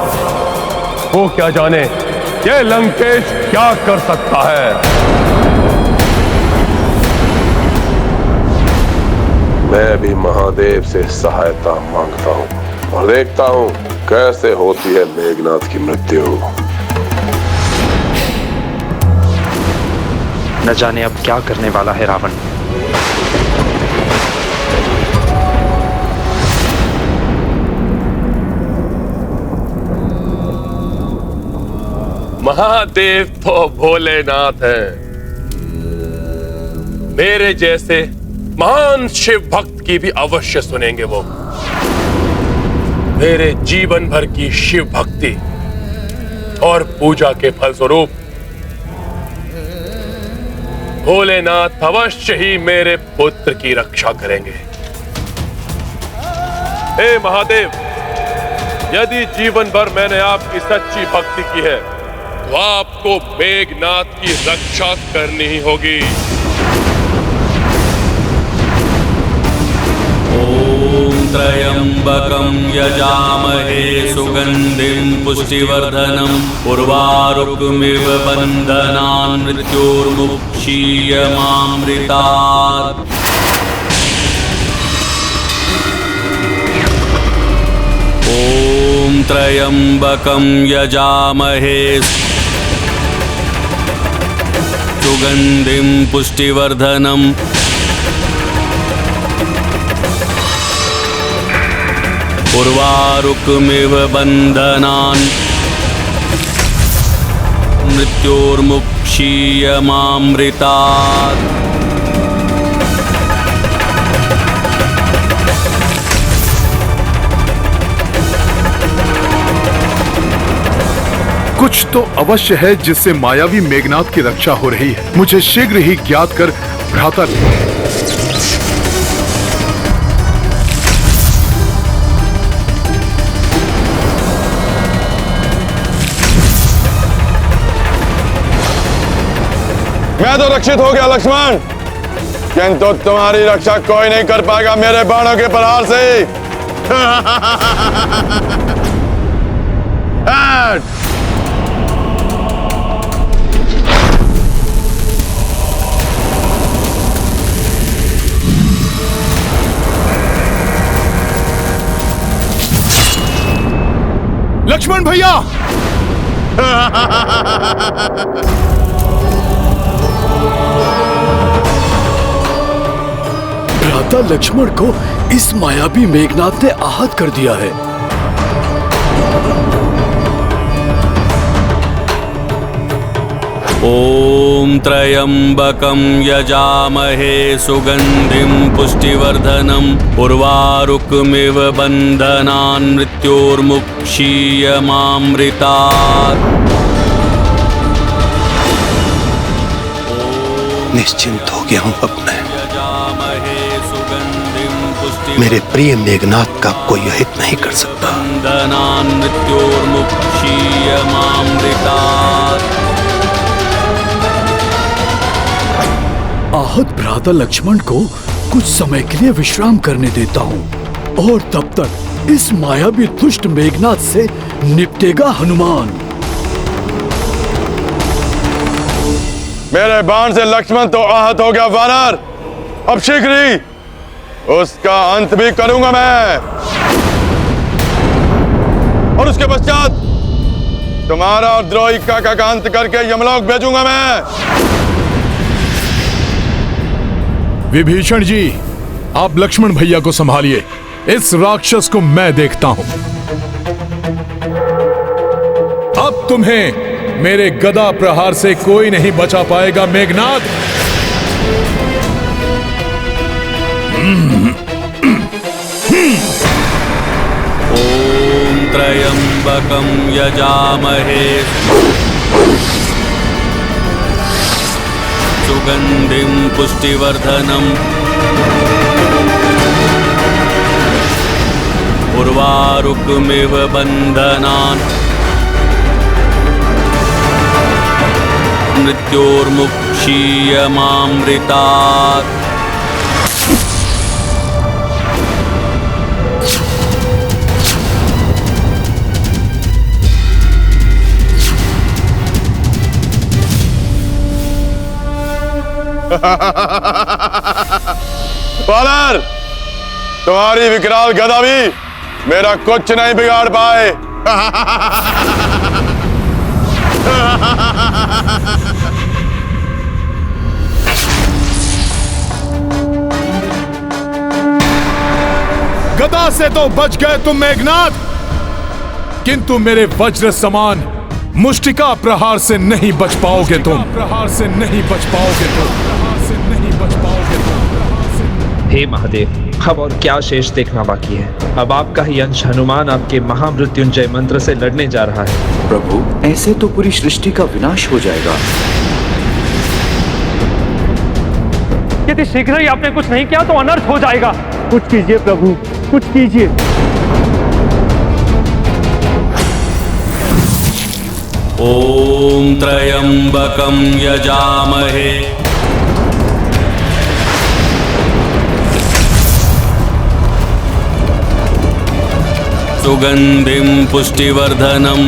वो क्या जाने ये लंकेश क्या कर सकता है। मैं भी महादेव से सहायता मांगता हूँ और देखता हूँ कैसे होती है मेघनाद की मृत्यु। न जाने अब क्या करने वाला है रावण। महादेव तो भोलेनाथ हैं। मेरे जैसे महान शिव भक्त की भी अवश्य सुनेंगे वो। मेरे जीवन भर की शिव भक्ति और पूजा के फलस्वरूप भोलेनाथ अवश्य ही मेरे पुत्र की रक्षा करेंगे। हे महादेव, यदि जीवन भर मैंने आपकी सच्ची भक्ति की है तो आपको मेघनाद की रक्षा करनी ही होगी। त्र्यंबकं यजामहे सुगंधिं पुष्टिवर्धनम् उर्वारुकमिव बन्धनान् मृत्युर्मुक्षीयमामृतात्। ॐ त्र्यंबकं यजामहे सुगंधिं पुष्टिवर्धनम् उर्वारुकमिव बन्धनान् मृत्योर्मुक्षीयमामृतात्। कुछ तो अवश्य है जिससे मायावी मेघनाथ की रक्षा हो रही है। मुझे शीघ्र ही ज्ञात कर भ्राता मैं तो रक्षित हो गया लक्ष्मण, किंतु तुम्हारी रक्षा कोई नहीं कर पाएगा मेरे बाणों के प्रहार से। लक्ष्मण भैया! भ्राता लक्ष्मण को इस मायावी मेघनाथ ने आहत कर दिया है। ओम त्र्यंबकं यजामहे सुगंधिं पुष्टिवर्धनम् उर्वारुकमिव बन्धनान् मृत्योर्मुक्षीयमामृतात्। निश्चिंत हो गया हूं अब मैं। मेरे प्रिय मेघनाथ का कोई अहित नहीं कर सकता। बन्धनान् मृत्योर्मुक्षीयमामृतात्। आहत भ्राता लक्ष्मण को कुछ समय के लिए विश्राम करने देता हूँ और तब तक इस मायावी दुष्ट मेघनाथ से निपटेगा हनुमान। मेरे बाण से लक्ष्मण तो आहत हो गया वानर, अब शीघ्र ही उसका अंत भी करूंगा मैं, और उसके पश्चात तुम्हारा और द्रोही काका का अंत करके यमलोक भेजूंगा मैं। विभीषण जी, आप लक्ष्मण भैया को संभालिए, इस राक्षस को मैं देखता हूं। अब तुम्हें मेरे गदा प्रहार से कोई नहीं बचा पाएगा मेघनाथ। ओम त्र्यंबकं यजामहे सुगंधिं पुष्टिवर्धनम् उर्वारुकमिव बन्धनान् मृत्योर्मुक्षीयमामृतात्। वानर, तुम्हारी विकराल गदा भी मेरा कुछ नहीं बिगाड़ पाए। गदा से तो बच गए तुम मेघनाथ, किंतु मेरे वज्र समान मुष्टिका प्रहार से नहीं बच पाओगे तुम। प्रहार से नहीं बच पाओगे तुम। प्रहार से नहीं बच पाओगे तुम। हे महादेव, अब और क्या शेष देखना बाकी है। अब आपका ही अंश हनुमान आपके महामृत्युंजय मंत्र से लड़ने जा रहा है। प्रभु, ऐसे तो पूरी सृष्टि का विनाश हो जाएगा। यदि शीघ्र ही आपने कुछ नहीं किया तो अनर्थ हो जाएगा। कुछ कीजिए प्रभु, कुछ कीजिए। ओम त्र्यंबकं यजामहे सुगंधिं पुष्टिवर्धनम्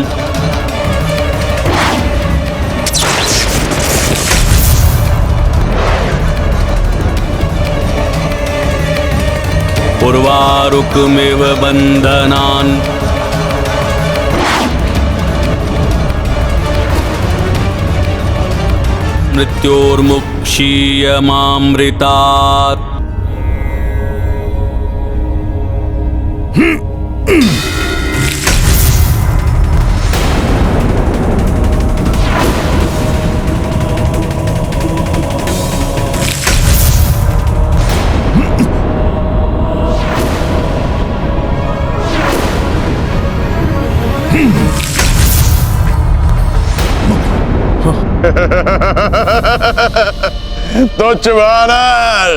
उर्वारुकमिव बन्धनान् मृत्योर्मुक्षीयमामृतात्। तुच्छ वानर।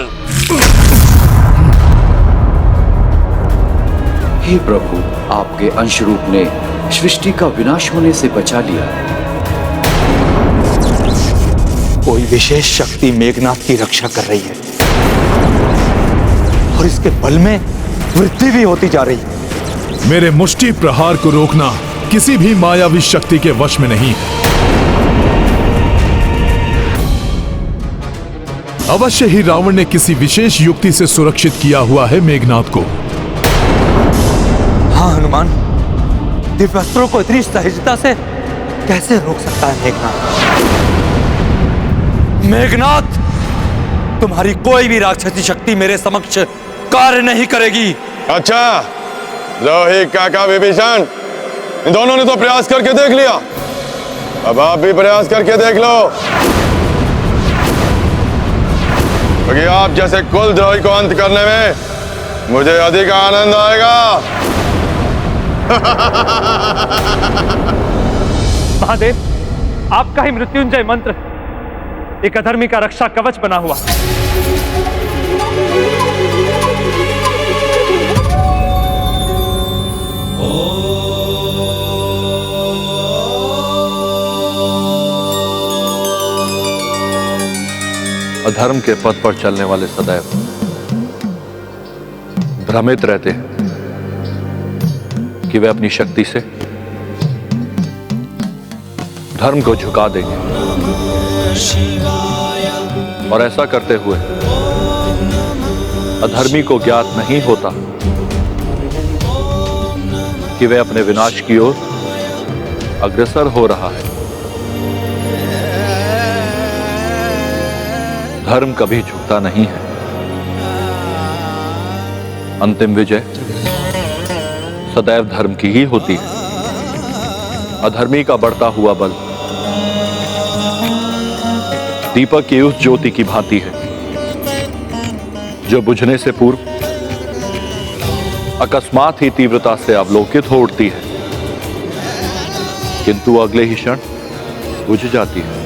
हे प्रभु, आपके अंश रूप ने सृष्टि का विनाश होने से बचा लिया। कोई विशेष शक्ति मेघनाथ की रक्षा कर रही है और इसके बल में वृद्धि भी होती जा रही है। मेरे मुष्टि प्रहार को रोकना किसी भी मायावी शक्ति के वश में नहीं है। अवश्य ही रावण ने किसी विशेष युक्ति से सुरक्षित किया हुआ है मेघनाथ को। हाँ हनुमान, दिव्यास्त्रों को इतनी सहजता से कैसे रोक सकता है मेघनाथ? मेघनाथ, तुम्हारी कोई भी राक्षसी शक्ति मेरे समक्ष कार्य नहीं करेगी। अच्छा, रोही काका विभीषण, इन दोनों ने तो प्रयास करके देख लिया, अब आप भी प्रयास करके देख लो, क्योंकि आप जैसे कुलद्रोही को अंत करने में मुझे अधिक आनंद आएगा। महादेव, आपका ही मृत्युंजय मंत्र एक अधर्मी का रक्षा कवच बना हुआ। अधर्म के पथ पर चलने वाले सदैव भ्रमित रहते हैं कि वे अपनी शक्ति से धर्म को झुका देंगे, और ऐसा करते हुए अधर्मी को ज्ञात नहीं होता कि वे अपने विनाश की ओर अग्रसर हो रहा है। धर्म कभी झुकता नहीं है। अंतिम विजय सदैव धर्म की ही होती है। अधर्मी का बढ़ता हुआ बल दीपक की उस ज्योति की भांति है जो बुझने से पूर्व अकस्मात ही तीव्रता से अवलोकित हो उठती है, किंतु अगले ही क्षण बुझ जाती है।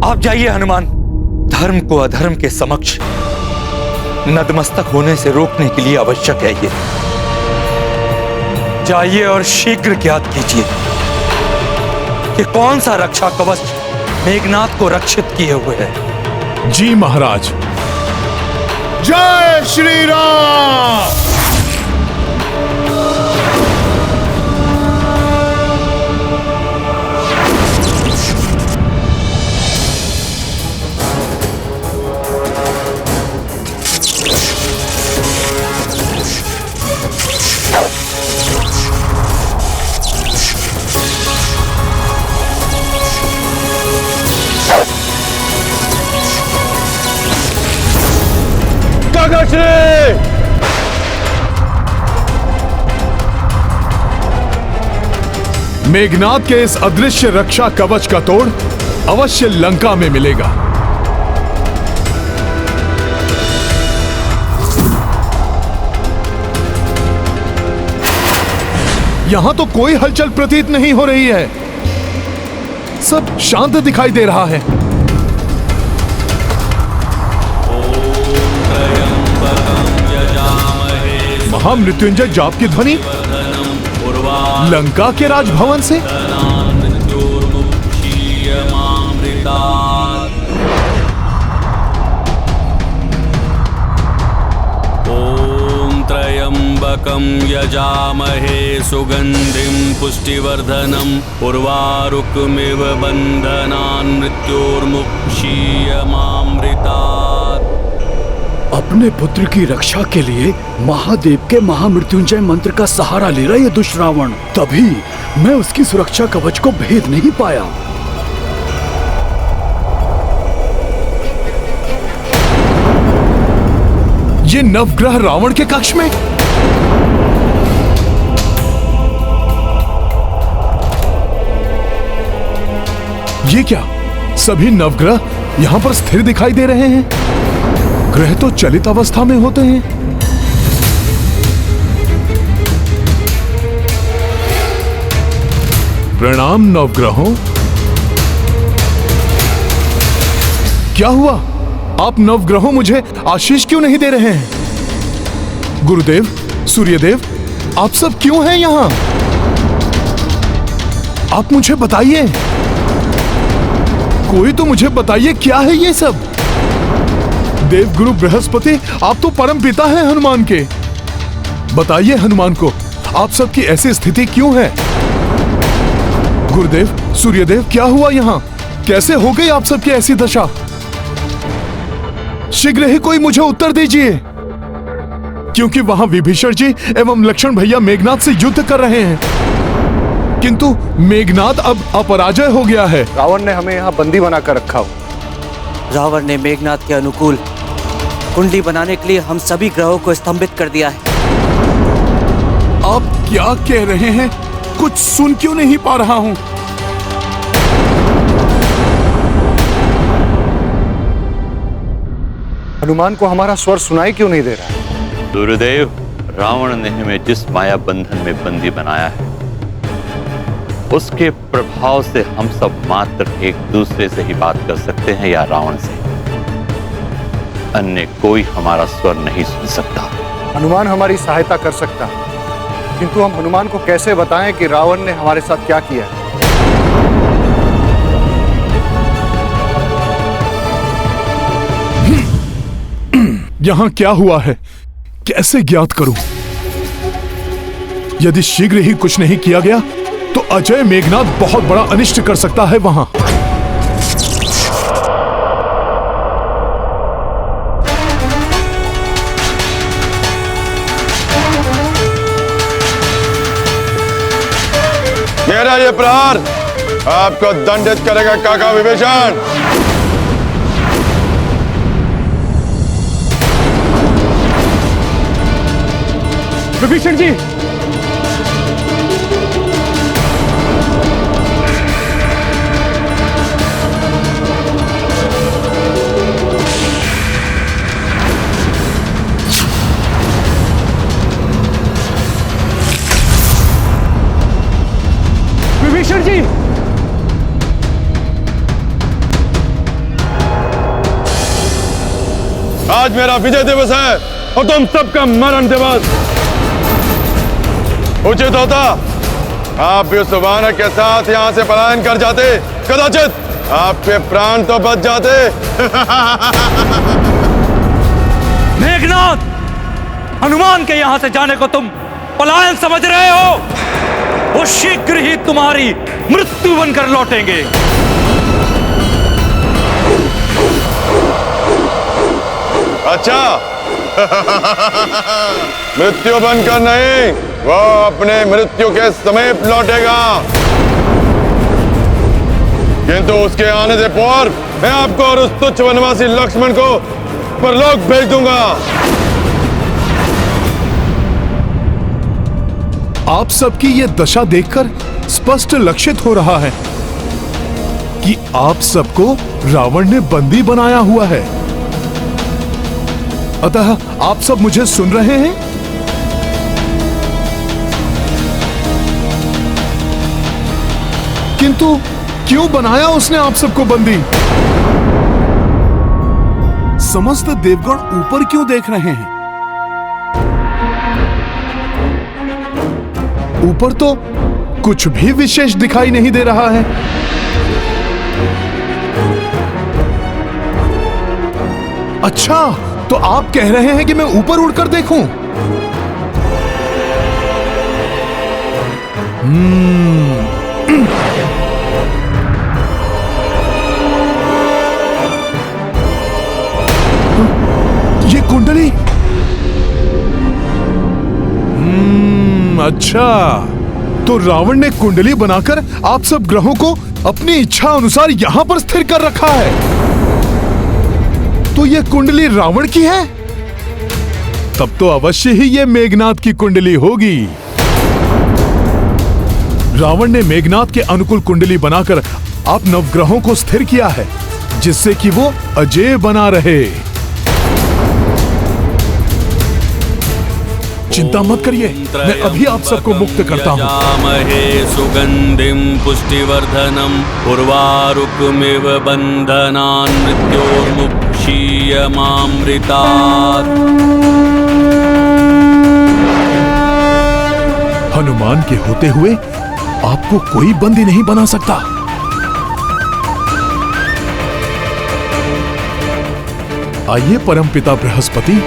आप जाइए हनुमान, धर्म को अधर्म के समक्ष नतमस्तक होने से रोकने के लिए आवश्यक है ये। जाइए और शीघ्र ज्ञात कीजिए कि कौन सा रक्षा कवच मेघनाथ को रक्षित किए हुए है। जी महाराज। जय श्री राम। मेघनाथ के इस अदृश्य रक्षा कवच का तोड़ अवश्य लंका में मिलेगा। यहां तो कोई हलचल प्रतीत नहीं हो रही है, सब शांत दिखाई दे रहा है। महामृत्युंजय जाप की ध्वनि लंका के राजभवन से। ओम त्र्यंबकं यजामहे सुगंधिं पुष्टिवर्धनम् उर्वारुकमिव बंधनान् मृत्योर्मुक्षीयमामृतात्। अपने पुत्र की रक्षा के लिए महादेव के महामृत्युंजय मंत्र का सहारा ले रहा ये दुष्ट रावण, तभी मैं उसकी सुरक्षा कवच को भेद नहीं पाया। ये नवग्रह रावण के कक्ष में। ये क्या, सभी नवग्रह यहां पर स्थिर दिखाई दे रहे हैं? ग्रह तो चलित अवस्था में होते हैं। प्रणाम नवग्रहों। क्या हुआ? आप नवग्रहों मुझे आशीष क्यों नहीं दे रहे हैं? गुरुदेव, सूर्यदेव, आप सब क्यों हैं यहां? आप मुझे बताइए, कोई तो मुझे बताइए क्या है ये सब? देवगुरु बृहस्पति, आप तो परम पिता हैं हनुमान के। बताइए हनुमान को, आप सबकी ऐसी स्थिति क्यों है? गुरुदेव, सूर्यदेव, क्या हुआ यहाँ? कैसे हो गई आप सबकी ऐसी दशा? शीघ्र ही कोई मुझे उत्तर दीजिए, क्योंकि वहां विभीषण जी एवं लक्ष्मण भैया मेघनाथ से युद्ध कर रहे हैं, किंतु मेघनाथ अब अपराजय हो गया है। रावण ने हमें यहाँ बंदी बनाकर रखा हो। रावण ने मेघनाथ के अनुकूल कुंडली बनाने के लिए हम सभी ग्रहों को स्तंभित कर दिया है। आप क्या कह रहे हैं? कुछ सुन क्यों नहीं पा रहा हूं? हनुमान को हमारा स्वर सुनाई क्यों नहीं दे रहा है? गुरुदेव, रावण ने हमें जिस माया बंधन में बंदी बनाया है, उसके प्रभाव से हम सब मात्र एक दूसरे से ही बात कर सकते हैं या रावण से। अन्य कोई हमारा स्वर नहीं सुन सकता। हनुमान हमारी सहायता कर सकता है, किंतु हम हनुमान को कैसे बताएं कि रावण ने हमारे साथ क्या किया है? यहां क्या हुआ है, कैसे ज्ञात करूं? यदि शीघ्र ही कुछ नहीं किया गया तो अजय मेघनाथ बहुत बड़ा अनिष्ट कर सकता है वहां। मेरा ये प्रहार आपको दंडित करेगा काका विभीषण। विभीषण जी, विभीषण जी, आज मेरा विजय दिवस है और तुम सबका मरण दिवस। उचित होता आप भी उस वानर के साथ यहां से पलायन कर जाते, कदाचित आपके प्राण तो बच जाते। मेघनाथ, हनुमान के यहां से जाने को तुम पलायन समझ रहे हो? वो शीघ्र ही तुम्हारी मृत्यु बनकर लौटेंगे। अच्छा, मृत्यु बनकर नहीं, वो अपने मृत्यु के समीप लौटेगा, किंतु उसके आने से पूर्व मैं आपको और उस तुच्छ वनवासी लक्ष्मण को परलोक भेज दूंगा। आप सबकी ये दशा देखकर स्पष्ट लक्षित हो रहा है कि आप सबको रावण ने बंदी बनाया हुआ है। अतः आप सब मुझे सुन रहे हैं? किंतु क्यों बनाया उसने आप सबको बंदी? समस्त देवगण ऊपर क्यों देख रहे हैं? ऊपर तो कुछ भी विशेष दिखाई नहीं दे रहा है। अच्छा, तो आप कह रहे हैं कि मैं ऊपर उड़कर देखूं? ये कुंडली। अच्छा, तो रावण ने कुंडली बनाकर आप सब ग्रहों को अपनी इच्छा अनुसार यहां पर स्थिर कर रखा है। तो ये कुंडली रावण की है? तब तो अवश्य ही ये मेघनाथ की कुंडली होगी। रावण ने मेघनाथ के अनुकूल कुंडली बनाकर आप नवग्रहों को स्थिर किया है, जिससे कि वो अजेय बना रहे। चिंता मत करिए, मैं अभी आप सबको मुक्त करता हूँ। यजामहे सुगंधिं पुष्टिवर्धनम् उर्वारुकमिव बन्धनान् मृत्योर्मुक्षीयमामृतात्। हनुमान के होते हुए आपको कोई बंदी नहीं बना सकता। आइए परमपिता बृहस्पति,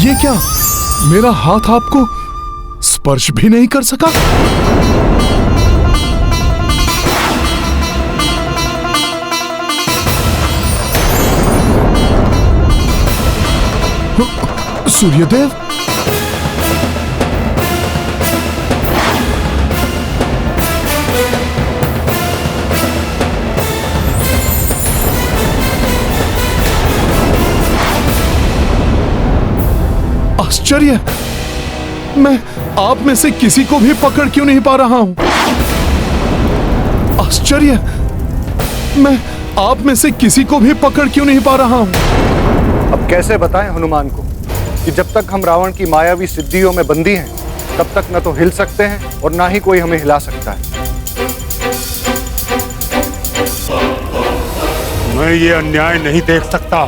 ये क्या, मेरा हाथ आपको स्पर्श भी नहीं कर सका? सूर्यदेव, आश्चर्य, मैं आप में से किसी को भी पकड़ क्यों नहीं पा रहा हूं? आश्चर्य, मैं आप में से किसी को भी पकड़ क्यों नहीं पा रहा हूं? अब कैसे बताएं हनुमान को कि जब तक हम रावण की मायावी सिद्धियों में बंदी हैं, तब तक न तो हिल सकते हैं और ना ही कोई हमें हिला सकता है। मैं ये अन्याय नहीं देख सकता।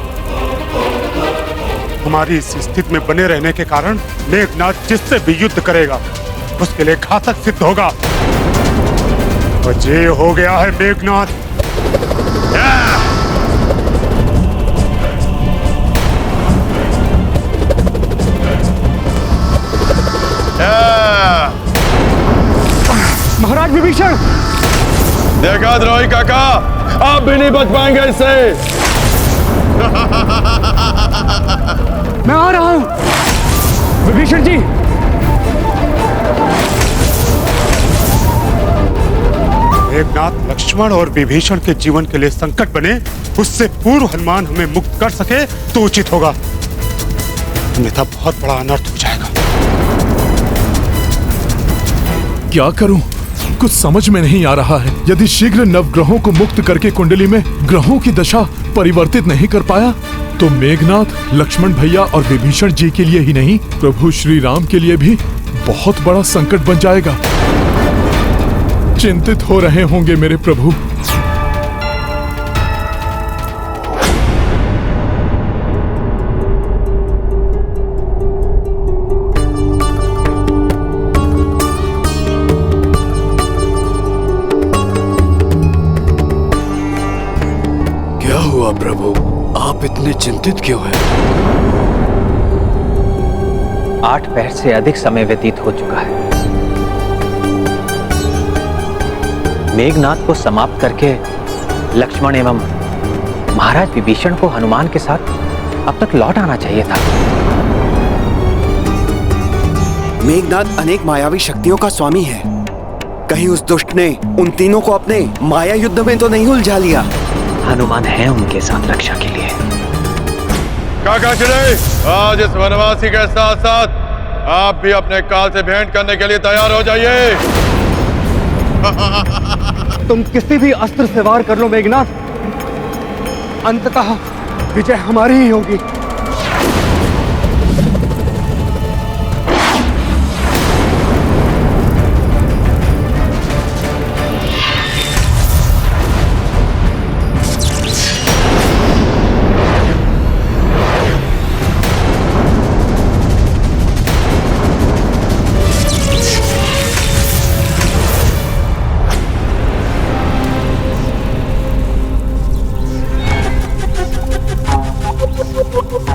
हमारी इस स्थिति में बने रहने के कारण मेघनाथ जिससे भी युद्ध करेगा उसके लिए घातक सिद्ध होगा। अजय हो गया है मेघनाथ। महाराज विभीषण, देखा द्रोही काका, आप भी नहीं बच पाएंगे इससे। मैं आ रहा हूं विभीषण जी। मेघनाथ लक्ष्मण और विभीषण के जीवन के लिए संकट बने, उससे पूर्व हनुमान हमें मुक्त कर सके तो उचित होगा, अन्यथा बहुत बड़ा अनर्थ हो जाएगा। क्या करूं? कुछ समझ में नहीं आ रहा है। यदि शीघ्र नवग्रहों को मुक्त करके कुंडली में ग्रहों की दशा परिवर्तित नहीं कर पाया तो मेघनाथ लक्ष्मण भैया और विभीषण जी के लिए ही नहीं, प्रभु श्री राम के लिए भी बहुत बड़ा संकट बन जाएगा। चिंतित हो रहे होंगे मेरे प्रभु। क्या हुआ प्रभु, आप इतने चिंतित क्यों हैं? 8 पहर से अधिक समय व्यतीत हो चुका है। मेघनाथ को समाप्त करके लक्ष्मण एवं महाराज विभीषण को हनुमान के साथ अब तक लौट आना चाहिए था। मेघनाथ अनेक मायावी शक्तियों का स्वामी है। कहीं उस दुष्ट ने उन तीनों को अपने माया युद्ध में तो नहीं उलझा लिया? हनुमान है उनके साथ रक्षा के लिए। काका चिड़े, आज इस वनवासी के साथ साथ आप भी अपने काल से भेंट करने के लिए तैयार हो जाइए। तुम किसी भी अस्त्र से वार कर लो मेघनाथ, अंततः विजय हमारी ही होगी।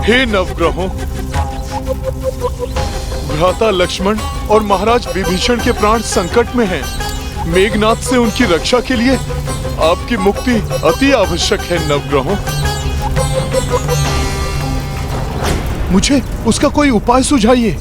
हे नवग्रहों, भ्राता लक्ष्मण और महाराज विभीषण के प्राण संकट में हैं। मेघनाथ से उनकी रक्षा के लिए आपकी मुक्ति अति आवश्यक है नवग्रहों। मुझे उसका कोई उपाय सुझाइए।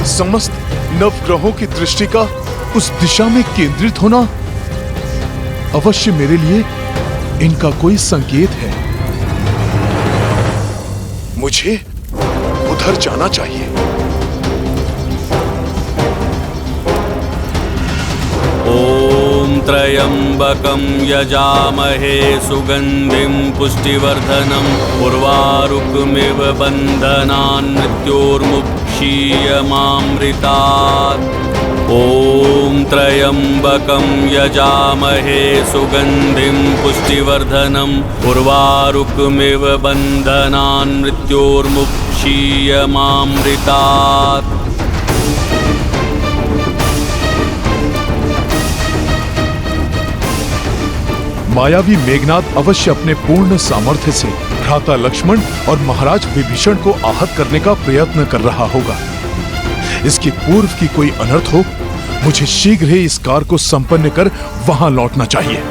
समस्त नवग्रहों की दृष्टि का उस दिशा में केंद्रित होना अवश्य मेरे लिए इनका कोई संकेत है। मुझे उधर जाना चाहिए। ॐ त्र्यम्बकं यजामहे सुगन्धिं पुष्टिवर्धनम् उर्वारुकमिव बन्धनान् मृत्योर्मुक्षीयमामृतात्। ॐ त्र्यम्बकं यजामहे सुगन्धिं पुष्टिवर्धनम् उर्वारुकमिव बन्धनान् मृत्योर्मुक्षीयमामृतात्। मायावी मेघनाद अवश्य अपने पूर्ण सामर्थ्य से भ्राता लक्ष्मण और महाराज विभीषण को आहत करने का प्रयत्न कर रहा होगा। इसके पूर्व की कोई अनर्थ हो, मुझे शीघ्र ही इस कार्य को संपन्न कर वहां लौटना चाहिए।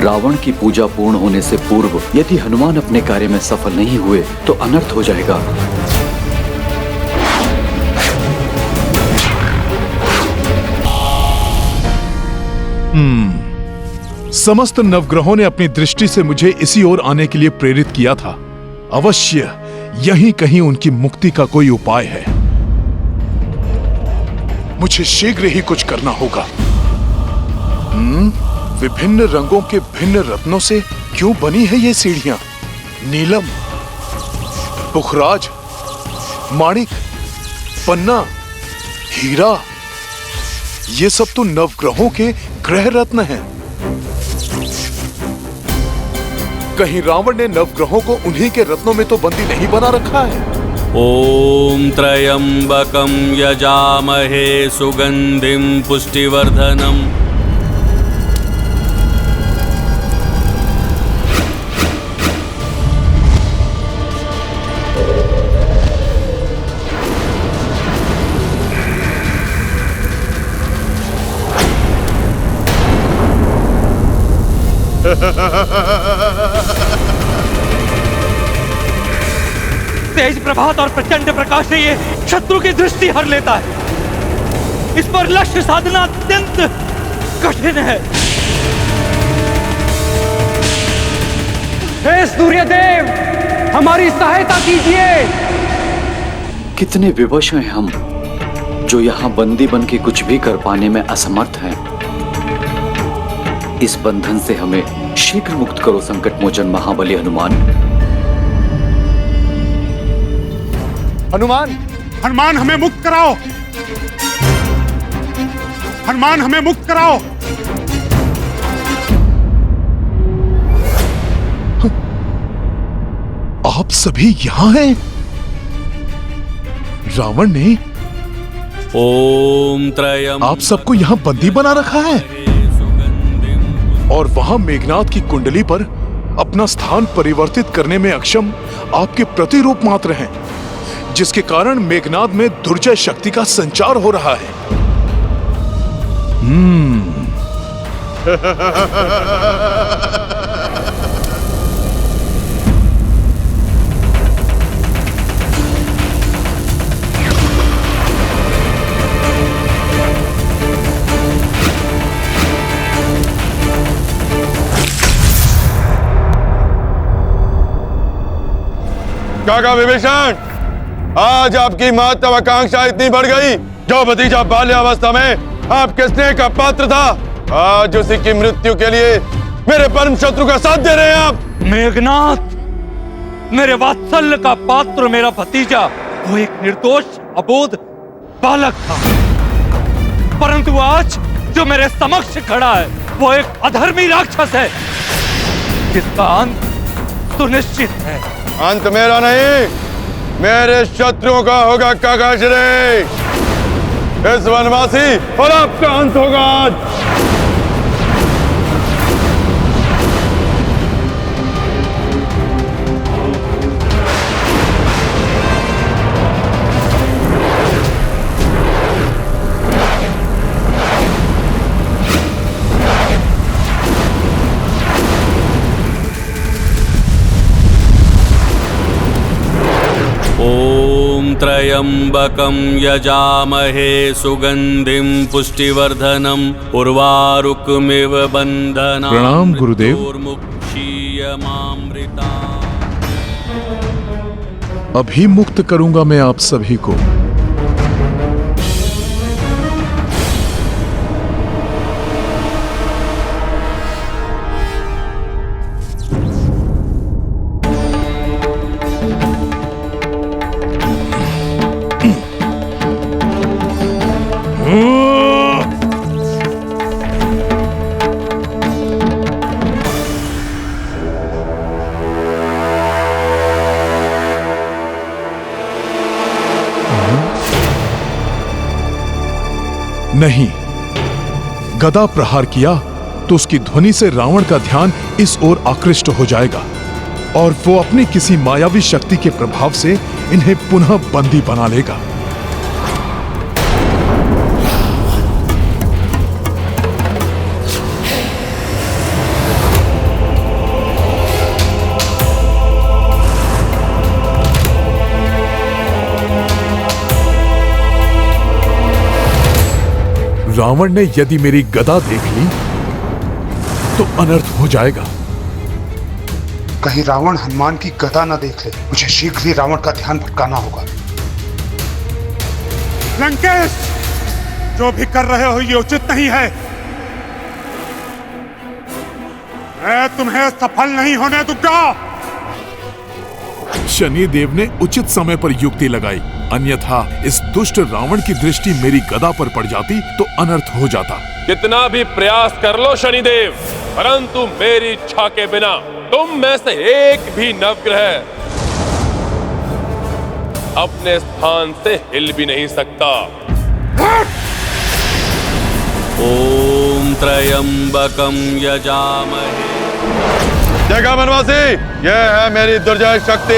रावण की पूजा पूर्ण होने से पूर्व यदि हनुमान अपने कार्य में सफल नहीं हुए तो अनर्थ हो जाएगा। समस्त नवग्रहों ने अपनी दृष्टि से मुझे इसी ओर आने के लिए प्रेरित किया था। अवश्य यहीं कहीं उनकी मुक्ति का कोई उपाय है। मुझे शीघ्र ही कुछ करना होगा। विभिन्न रंगों के भिन्न रत्नों से क्यों बनी है ये सीढ़ियां? नीलम, पुखराज, माणिक, पन्ना, हीरा, ये सब तो नवग्रहों के ग्रह रत्न हैं। कहीं रावण ने नवग्रहों को उन्हीं के रत्नों में तो बंदी नहीं बना रखा है? ॐ त्र्यम्बकं यजामहे सुगन्धिं पुष्टिवर्धनम् तेज प्रभात और प्रचंड प्रकाश से ये शत्रु की दृष्टि हर लेता है। इस पर लक्ष्य साधना अत्यंत कठिन है। हे सूर्यदेव, हमारी सहायता कीजिए। कितने विवश हैं हम, जो यहाँ बंदी बन के कुछ भी कर पाने में असमर्थ हैं। इस बंधन से हमें शीघ्र मुक्त करो संकट मोचन महाबली हनुमान। हनुमान, हनुमान हमें मुक्त कराओ। हनुमान हमें मुक्त कराओ। आप सभी यहाँ हैं? रावण ने ॐ त्र्यम्बकं आप सबको यहाँ बंदी बना रखा है और वहां मेघनाद की कुंडली पर अपना स्थान परिवर्तित करने में अक्षम आपके प्रतिरूप मात्र हैं, जिसके कारण मेघनाद में दुर्जय शक्ति का संचार हो रहा है। काका विभीषण, आज आपकी महत्वाकांक्षा इतनी बढ़ गई। जो भतीजा बाल्यावस्था में आपके स्नेह का पात्र था, आज उसी की मृत्यु के लिए मेरे परम शत्रु का साथ दे रहे हैं आप। मेघनाद, मेरे वात्सल्य का पात्र मेरा भतीजा वो एक निर्दोष अबोध बालक था, परंतु आज जो मेरे समक्ष खड़ा है वो एक अधर्मी राक्षस है, जिसका अंत सुनिश्चित है। अंत मेरा नहीं, मेरे शत्रुओं का होगा काका श्री। इस वनवासी और आपका अंत होगा आज। ॐ त्र्यम्बकं यजामहे सुगन्धिं पुष्टिवर्धनम् उर्वारुकमिव बन्धनान् प्रणाम गुरुदेव। मृत्योर्मुक्षीयमामृतात्। वीर्यमामृता। अभी मुक्त करूंगा मैं आप सभी को। नहीं, गदा प्रहार किया तो उसकी ध्वनि से रावण का ध्यान इस ओर आकृष्ट हो जाएगा और वो अपनी किसी मायावी शक्ति के प्रभाव से इन्हें पुनः बंदी बना लेगा। रावण ने यदि मेरी गदा देख ली तो अनर्थ हो जाएगा। कहीं रावण हनुमान की गदा न देख ले। मुझे शीघ्र ही रावण का ध्यान भटकाना होगा। लंकेश, जो भी कर रहे हो ये उचित नहीं है। मैं तुम्हें सफल नहीं होने दूंगा। शनि देव ने उचित समय पर युक्ति लगाई, अन्यथा इस दुष्ट रावण की दृष्टि मेरी गदा पर पड़ जाती तो अनर्थ हो जाता। कितना भी प्रयास कर लो शनिदेव, परंतु मेरी इच्छा के बिना तुम में से एक भी नवग्रह अपने स्थान से हिल भी नहीं सकता। ओम त्र्यंबकम यजामहे। देखा वनवासी, यह है मेरी दुर्जय शक्ति।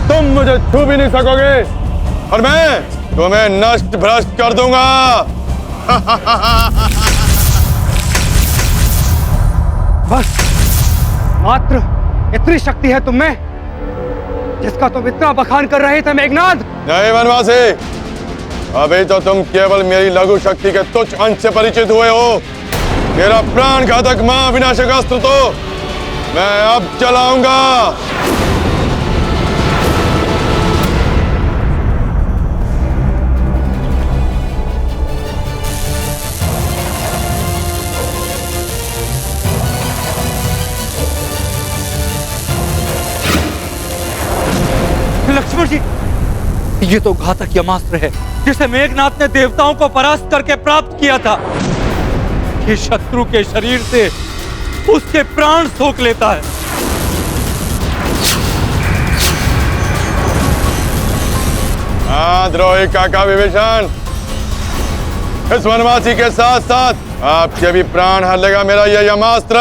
तुम मुझे छू भी नहीं सकोगे और मैं तुम्हें नष्ट भ्रष्ट कर दूंगा। बस मात्र इतनी शक्ति है तुम में जिसका तुम इतना बखान कर रहे थे मेघनाद। नहीं वनवासी, अभी तो तुम केवल मेरी लघु शक्ति के तुच्छ अंश से परिचित हुए हो। मेरा प्राण घातक महाविनाशक अस्त्र तो मैं अब चलाऊंगा। लक्ष्मण जी, ये तो घातक यमास्त्र है जिसे मेघनाथ ने देवताओं को परास्त करके प्राप्त किया था। ये शत्रु के शरीर से उसके प्राण सोख लेता है। हाँ द्रोही काका विभीषण, इस वनवासी के साथ साथ आपके भी प्राण हर लेगा मेरा यह यमास्त्र।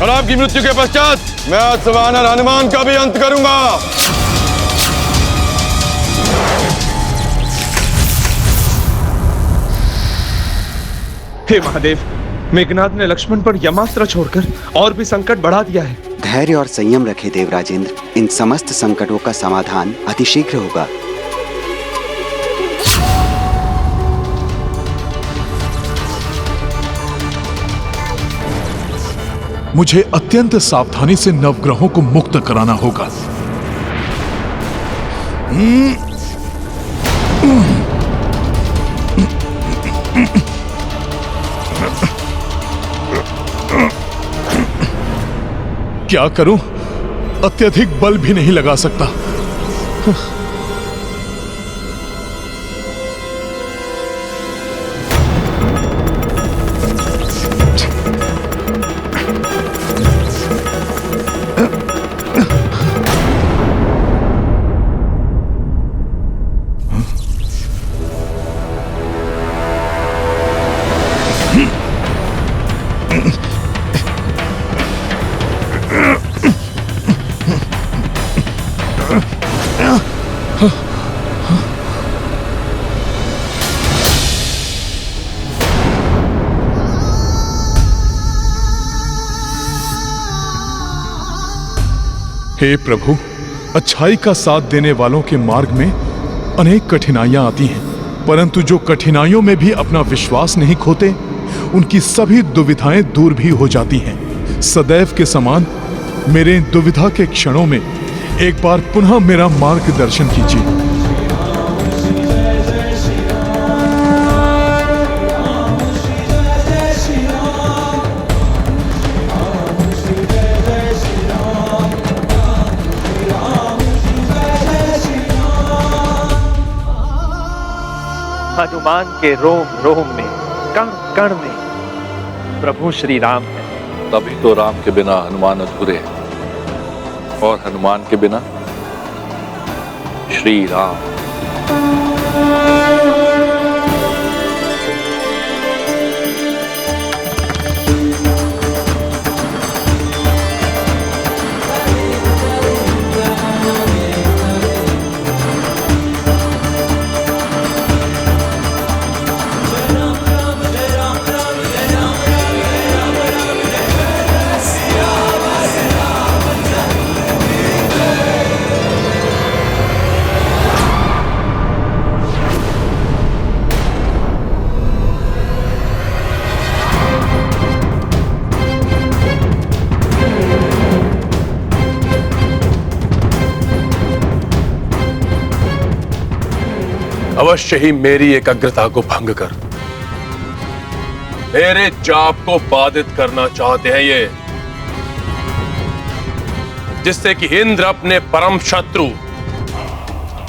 और आपकी मृत्यु के पश्चात मैं अश्ववानर हनुमान का भी अंत करूंगा। हे महादेव, मेघनाद ने लक्ष्मण पर यमास्त्र छोड़कर और भी संकट बढ़ा दिया है। धैर्य और संयम रखे देवराजेंद्र, इन समस्त संकटों का समाधान अतिशीघ्र होगा। मुझे अत्यंत सावधानी से नवग्रहों को मुक्त कराना होगा। क्या करूं? अत्यधिक बल भी नहीं लगा सकता। हे प्रभु, अच्छाई का साथ देने वालों के मार्ग में अनेक कठिनाइयां आती हैं, परंतु जो कठिनाइयों में भी अपना विश्वास नहीं खोते, उनकी सभी दुविधाएं दूर भी हो जाती हैं। सदैव के समान मेरे इन दुविधा के क्षणों में एक बार पुनः मेरा मार्गदर्शन कीजिए। हनुमान के रोम रोम में, कण कण में प्रभु श्री राम है। तभी तो राम के बिना हनुमान अधूरे हैं, और हनुमान के बिना श्री राम। अवश्य ही मेरी एकाग्रता को भंग कर मेरे जाप को बाधित करना चाहते हैं ये, जिससे कि इंद्र अपने परम शत्रु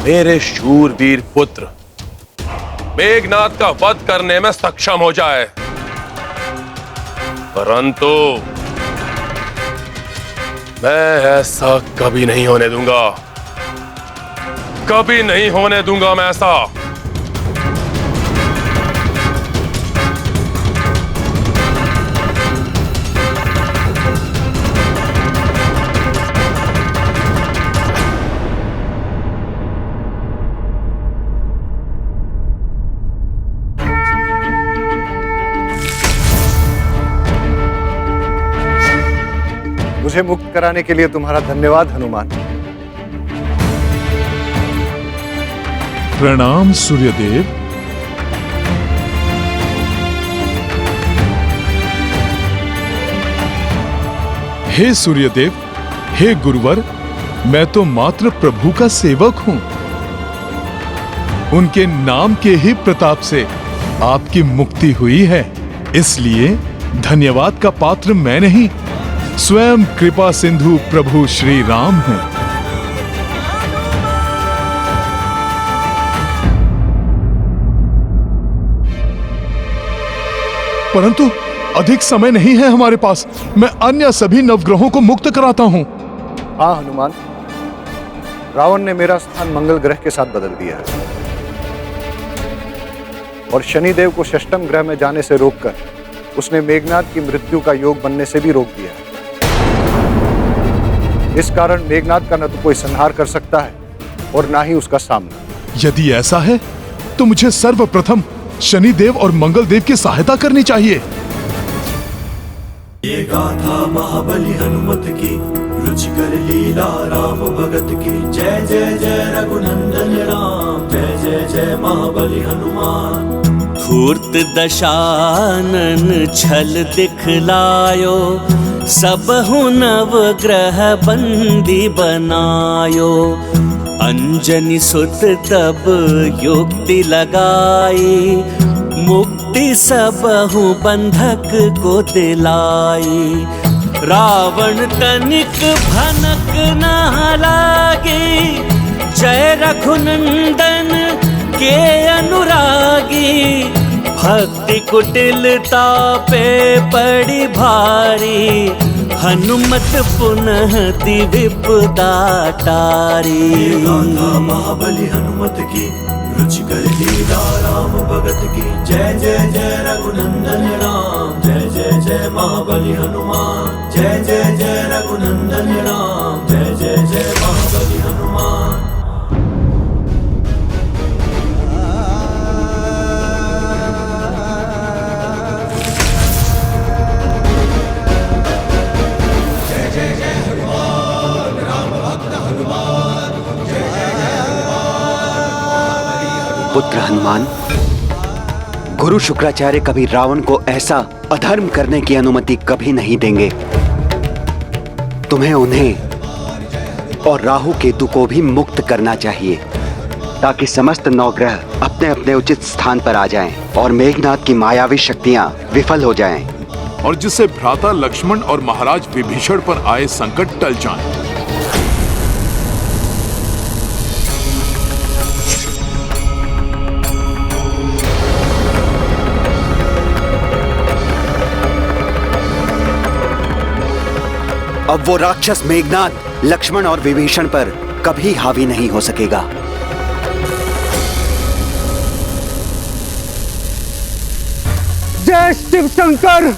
मेरे शूरवीर पुत्र मेघनाद का वध करने में सक्षम हो जाए। परंतु मैं ऐसा कभी नहीं होने दूंगा, कभी नहीं होने दूंगा मैं ऐसा। मुझे मुक्त कराने के लिए तुम्हारा धन्यवाद हनुमान। प्रणाम सूर्यदेव। हे सूर्यदेव, हे गुरुवर, मैं तो मात्र प्रभु का सेवक हूं। उनके नाम के ही प्रताप से आपकी मुक्ति हुई है, इसलिए धन्यवाद का पात्र मैं नहीं, स्वयं कृपा सिंधु प्रभु श्री राम हैं। परंतु अधिक समय नहीं है हमारे पास। मैं अन्य सभी नवग्रहों को मुक्त कराता हूं। हाँ हनुमान, रावण ने मेरा स्थान मंगल ग्रह के साथ बदल दिया है और शनिदेव को षष्ठम ग्रह में जाने से रोककर उसने मेघनाद की मृत्यु का योग बनने से भी रोक दिया है। इस कारण मेघनाद का न तो कोई संहार कर सकता है और ना ही उसका सामना। यदि ऐसा है तो मुझे सर्वप्रथम शनिदेव और मंगलदेव की सहायता करनी चाहिए। ये गाथा महाबली हनुमत की, रुचिकर लीला राम भगत की। जय जय जय रघुनंदन राम, जय जय जय महाबली हनुमान। धूर्त दशानन छल दिखलायो, सबहु नवग्रह बंदी बनायो। अंजनी सुत तब युक्ति लगाई, मुक्ति सबहु बंधक को दिलाई। रावण तनिक भनक न लागी, जय रघुनंदन के अनुरागी। भक्ति कुटिलता पे पड़ी भारी, हनुमत पुनः दिविपदा टारी। महाबली हनुमत की, रुचिकर लीला राम भगत की। जय जय जय रघुनंदन राम, जय जय जय महाबली हनुमान। जय जय जय रघुनंदन राम, जय जय जय महाबली हनुमान। पुत्र हनुमान, गुरु शुक्राचार्य कभी रावण को ऐसा अधर्म करने की अनुमति कभी नहीं देंगे। तुम्हें उन्हें और राहु केतु को भी मुक्त करना चाहिए ताकि समस्त नवग्रह अपने अपने उचित स्थान पर आ जाएं और मेघनाद की मायावी शक्तियां विफल हो जाएं। और जिससे भ्राता लक्ष्मण और महाराज विभीषण पर आए संकट टल जाएं। अब वो राक्षस मेघनाद लक्ष्मण और विभीषण पर कभी हावी नहीं हो सकेगा। जय शिव शंकर,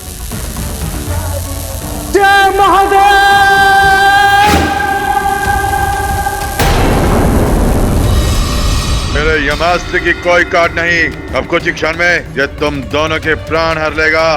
जय महादेव। मेरे यमास्त्र की कोई काट नहीं। अब कुछ ही क्षण में ये तुम दोनों के प्राण हर लेगा।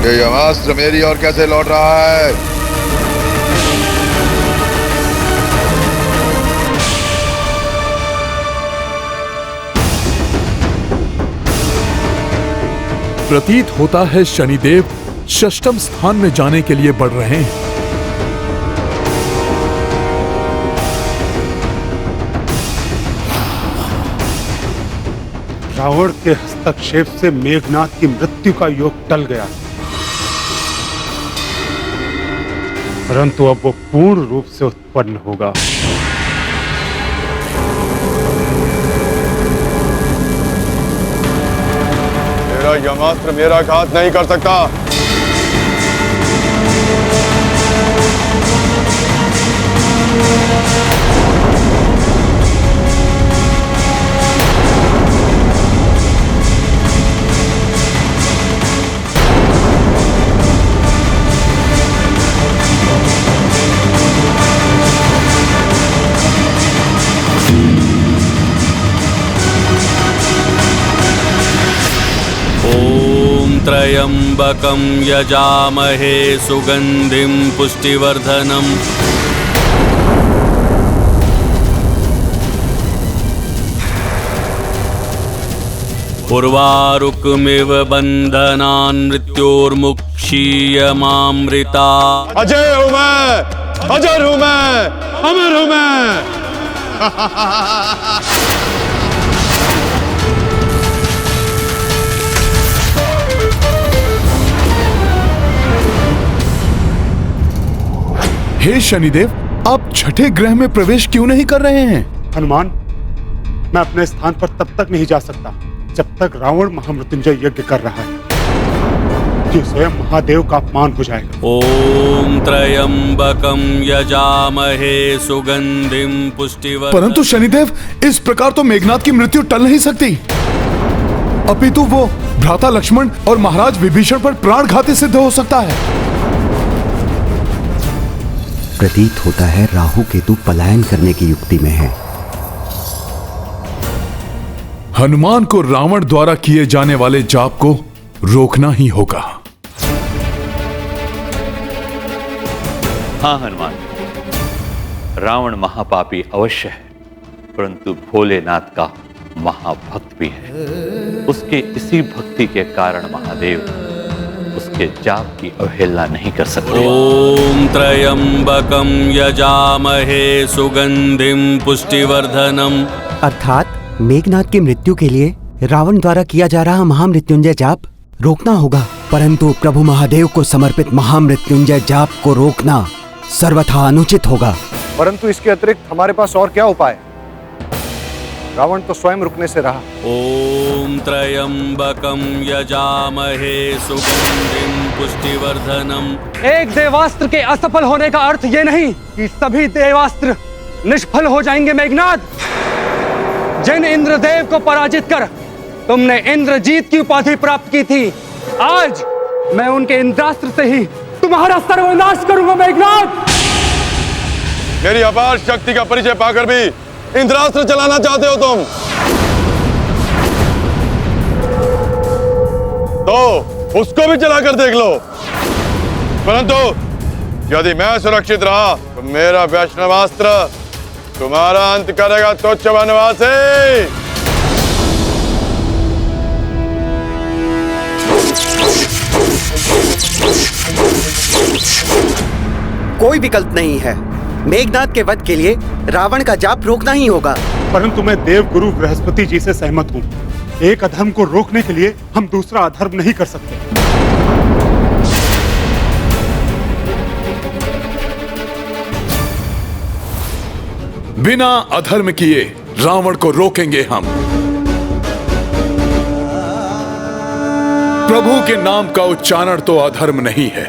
ये यमास्त्र मेरी ओर कैसे लौट रहा है? प्रतीत होता है शनिदेव षष्ठम स्थान में जाने के लिए बढ़ रहे हैं। रावण के हस्तक्षेप से मेघनाद की मृत्यु का योग टल गया, परंतु अब वो पूर्ण रूप से उत्पन्न होगा। मेरा यमास्त्र मेरा घात नहीं कर सकता। त्र्यंबकं यजामहे सुगंधिं पुष्टिवर्धनम् उर्वारुकमिव बंधनान् मृत्योर्मुक्षीयमामृता। अजय हूं मैं, अजर हूं मैं, अमर हूं मैं। हे शनिदेव, आप छठे ग्रह में प्रवेश क्यों नहीं कर रहे हैं? हनुमान, मैं अपने स्थान पर तब तक नहीं जा सकता जब तक रावण महामृत्युंजय यज्ञ कर रहा है। ये स्वयं महादेव का अपमान हो जाएगा। ओम त्र्यंबकं यजामहे सुगंधिं पुष्टिवर्धनम्। परंतु शनिदेव, इस प्रकार तो मेघनाद की मृत्यु टल नहीं सकती, अपितु वो भ्राता लक्ष्मण और महाराज विभीषण पर प्राणघाती सिद्ध हो सकता है। प्रतीत होता है राहु केतु पलायन करने की युक्ति में है। हनुमान को रावण द्वारा किए जाने वाले जाप को रोकना ही होगा। हाँ हनुमान, रावण महापापी अवश्य है, परंतु भोलेनाथ का महाभक्त भी है। उसके इसी भक्ति के कारण महादेव उसके जाप की अवहेलना नहीं कर सकते। ओम त्र्यंबकं यजामहे सुगंधिं पुष्टिवर्धनम्। अर्थात मेघनाद की मृत्यु के लिए रावण द्वारा किया जा रहा महामृत्युंजय जाप रोकना होगा, परंतु प्रभु महादेव को समर्पित महामृत्युंजय जाप को रोकना सर्वथा अनुचित होगा। परंतु इसके अतिरिक्त हमारे पास और क्या उपाय? रावण तो स्वयं रुकने से रहा। ओम त्र्यंबकं यजामहे सुगंधिं पुष्टिवर्धनम्। एक देवास्त्र के असफल होने का अर्थ ये नहीं कि सभी देवास्त्र निष्फल हो जाएंगे। मेघनाद, जिन इंद्रदेव को पराजित कर तुमने इंद्रजीत की उपाधि प्राप्त की थी। आज मैं उनके इंद्रास्त्र से ही तुम्हारा सर्वनाश करूंगा मेघनाथ। मेरी अपार शक्ति का परिचय पाकर भी इंद्रास्त्र चलाना चाहते हो तुम? तो उसको भी चलाकर देख लो। परंतु यदि मैं सुरक्षित रहा तो मेरा वैष्णवास्त्र तुम्हारा अंत करेगा तुच्छ वनवासी। कोई विकल्प नहीं है। मेघनाद के वध के लिए रावण का जाप रोकना ही होगा। परंतु मैं देव गुरु बृहस्पति जी से सहमत हूँ। एक अधर्म को रोकने के लिए हम दूसरा अधर्म नहीं कर सकते। बिना अधर्म किए रावण को रोकेंगे हम। प्रभु के नाम का उच्चारण तो अधर्म नहीं है।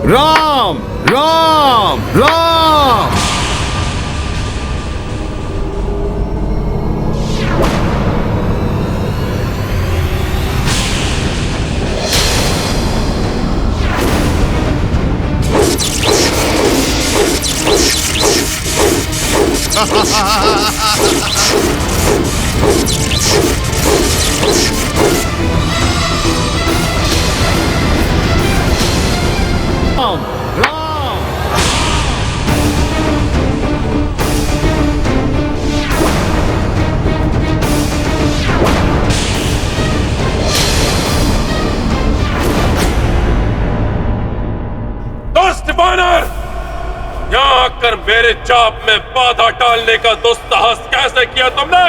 राम राम राम। वानर, यहाँ आकर मेरे चाप में बाधा डालने का दुस्साहस कैसे किया तुमने?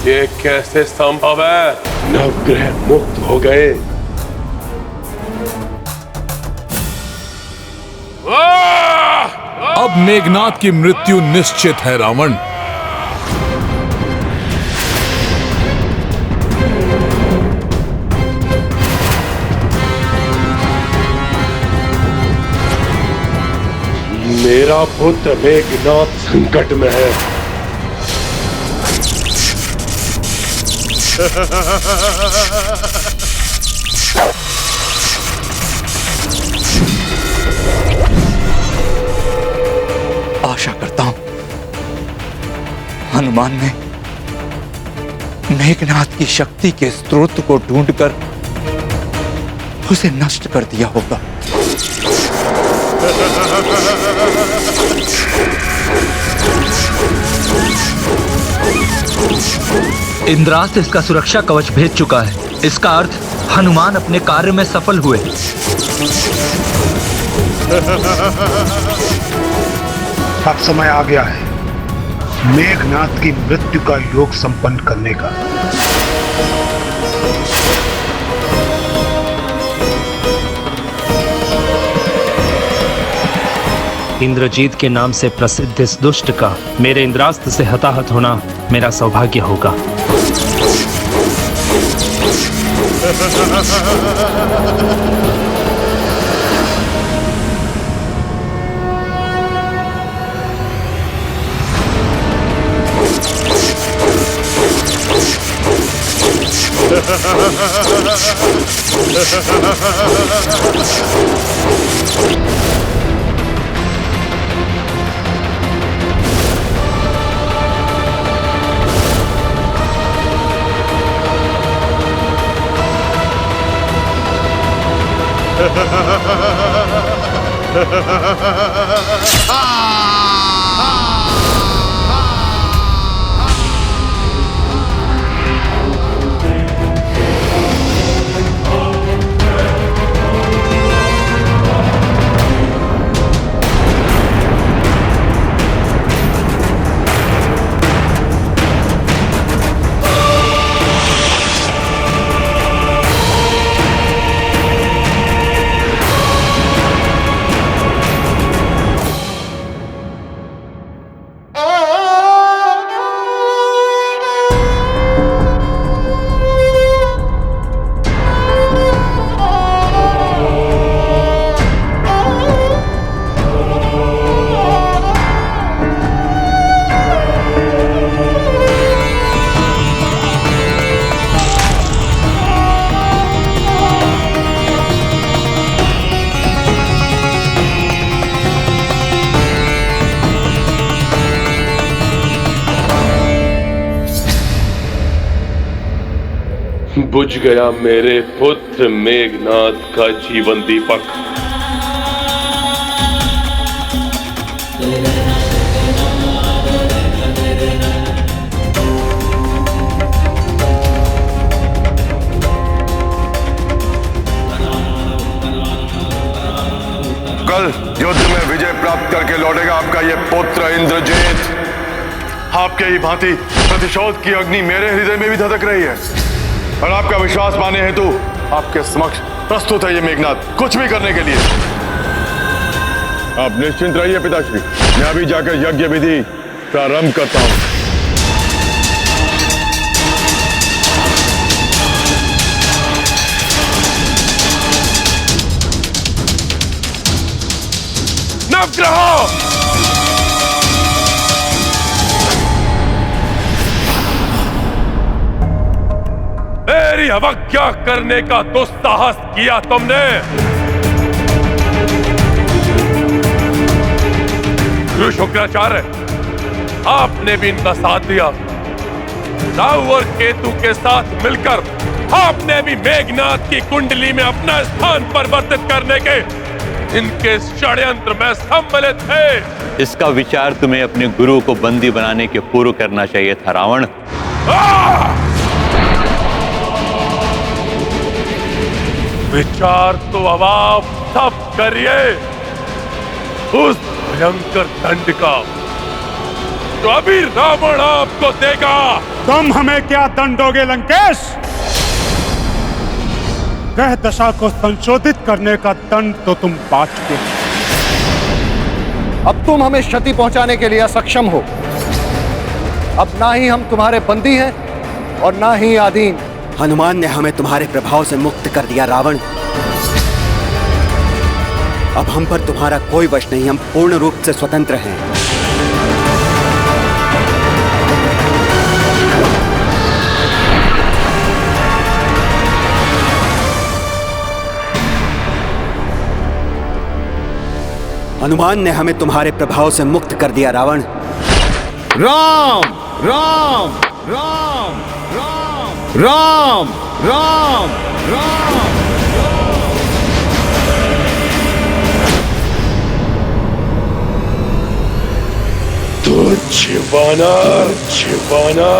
ये कैसे संभव है? नवग्रह मुक्त हो गए। अब मेघनाद की मृत्यु निश्चित है रावण। मेरा पुत्र मेघनाद संकट में है। आशा करता हूं हनुमान ने मेघनाद की शक्ति के स्रोत को ढूंढकर उसे नष्ट कर दिया होगा। इंद्रास्त्र इसका सुरक्षा कवच भेज चुका है। इसका अर्थ हनुमान अपने कार्य में सफल हुए। अब समय आ गया है मेघनाद की मृत्यु का योग संपन्न करने का। इंद्रजीत के नाम से प्रसिद्ध इस दुष्ट का मेरे इंद्रास्त्र से हताहत होना मेरा सौभाग्य होगा। Ha ha ha ha! बुझ गया मेरे पुत्र मेघनाद का जीवन दीपक। कल युद्ध में विजय प्राप्त करके लौटेगा आपका ये पुत्र इंद्रजीत। आपके ही भांति प्रतिशोध की अग्नि मेरे हृदय में भी धधक रही है और आपका विश्वास पाने हेतु आपके समक्ष प्रस्तुत है ये मेघनाद कुछ भी करने के लिए। आप निश्चिंत रहिए पिताश्री, मैं अभी जाकर यज्ञ विधि प्रारंभ करता हूं। नवग्रहों, मेरी अवज्ञा करने का दुस्साहस किया तुमने। गुरु शुक्राचार्य, आपने भी इनका साथ दिया। राहु और केतु के साथ मिलकर आपने भी मेघनाद की कुंडली में अपना स्थान परिवर्तित करने के इनके षड्यंत्र में सम्मिलित थे। इसका विचार तुम्हें अपने गुरु को बंदी बनाने के पूर्व करना चाहिए था रावण। विचार तो अब आप सब करिए उस भयंकर दंड का तो अभी रावण आपको देगा। तुम हमें क्या दंड दोगे लंकेश? ग्रह दशा को संशोधित करने का दंड तो तुम पा चुके हो। अब तुम हमें क्षति पहुंचाने के लिए असक्षम हो। अब ना ही हम तुम्हारे बंदी हैं और ना ही आधीन। हनुमान ने हमें तुम्हारे प्रभाव से मुक्त कर दिया रावण। अब हम पर तुम्हारा कोई वश नहीं, हम पूर्ण रूप से स्वतंत्र हैं। हनुमान ने हमें तुम्हारे प्रभाव से मुक्त कर दिया रावण। राम राम राम राम राम राम राम। तो छिपाना छिपाना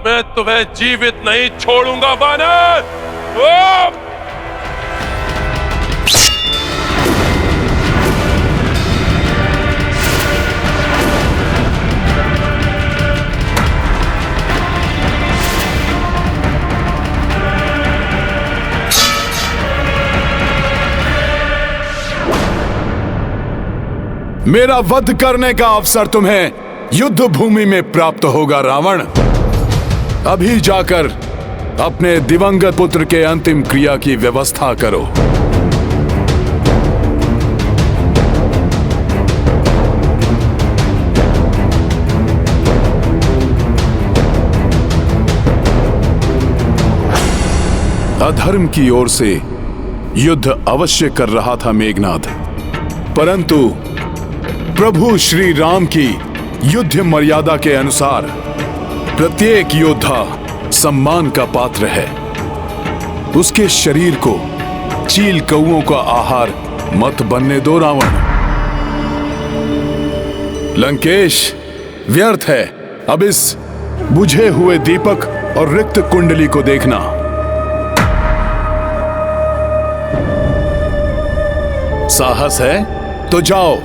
मैं तुम्हें जीवित नहीं छोड़ूंगा वानर। मेरा वध करने का अवसर तुम्हें युद्ध भूमि में प्राप्त होगा रावण। अभी जाकर अपने दिवंगत पुत्र के अंतिम क्रिया की व्यवस्था करो। अधर्म की ओर से युद्ध अवश्य कर रहा था मेघनाद, परंतु प्रभु श्री राम की युद्ध मर्यादा के अनुसार प्रत्येक योद्धा सम्मान का पात्र है। उसके शरीर को चील कौओं का आहार मत बनने दो रावण। लंकेश, व्यर्थ है अब इस बुझे हुए दीपक और रिक्त कुंडली को देखना। साहस है तो जाओ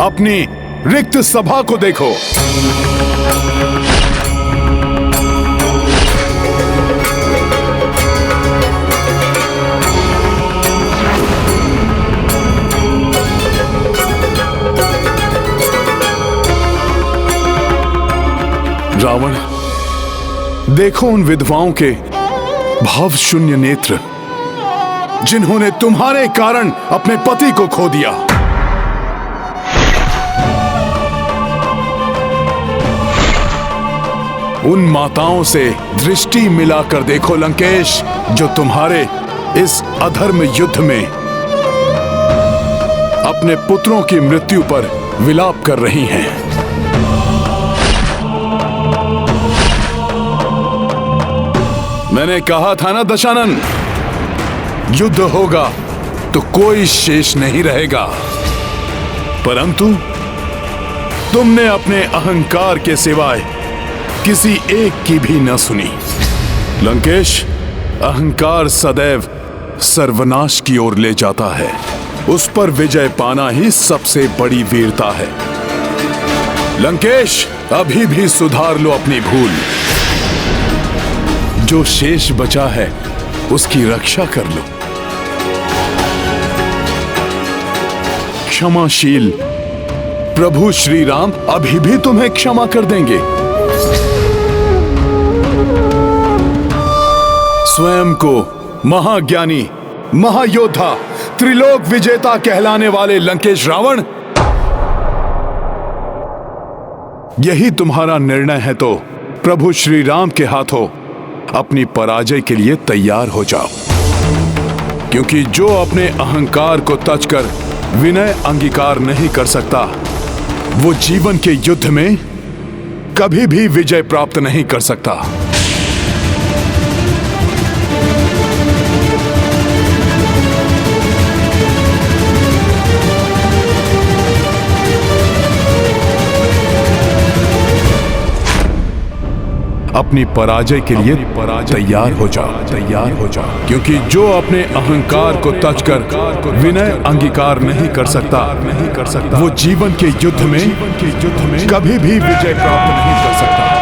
अपनी रिक्त सभा को देखो। रावण, देखो उन विधवाओं के भाव शून्य नेत्र जिन्होंने तुम्हारे कारण अपने पति को खो दिया। उन माताओं से दृष्टि मिलाकर देखो लंकेश, जो तुम्हारे इस अधर्म युद्ध में अपने पुत्रों की मृत्यु पर विलाप कर रही हैं। मैंने कहा था ना दशानन, युद्ध होगा तो कोई शेष नहीं रहेगा, परंतु तुमने अपने अहंकार के सिवाय किसी एक की भी न सुनी। लंकेश, अहंकार सदैव सर्वनाश की ओर ले जाता है। उस पर विजय पाना ही सबसे बड़ी वीरता है। लंकेश, अभी भी सुधार लो अपनी भूल। जो शेष बचा है उसकी रक्षा कर लो। क्षमाशील प्रभु श्री राम अभी भी तुम्हें क्षमा कर देंगे। स्वयं को महाज्ञानी, महायोद्धा, त्रिलोक विजेता कहलाने वाले लंकेश रावण, यही तुम्हारा निर्णय है तो प्रभु श्री राम के हाथों अपनी पराजय के लिए तैयार हो जाओ, क्योंकि जो अपने अहंकार को तजकर विनय अंगीकार नहीं कर सकता, वो जीवन के युद्ध में कभी भी विजय प्राप्त नहीं कर सकता। अपनी पराजय के लिए तैयार हो जाओ, क्योंकि जो अपने अहंकार को तजकर विनय अंगीकार नहीं कर सकता, वो जीवन के युद्ध में कभी भी विजय प्राप्त नहीं कर सकता।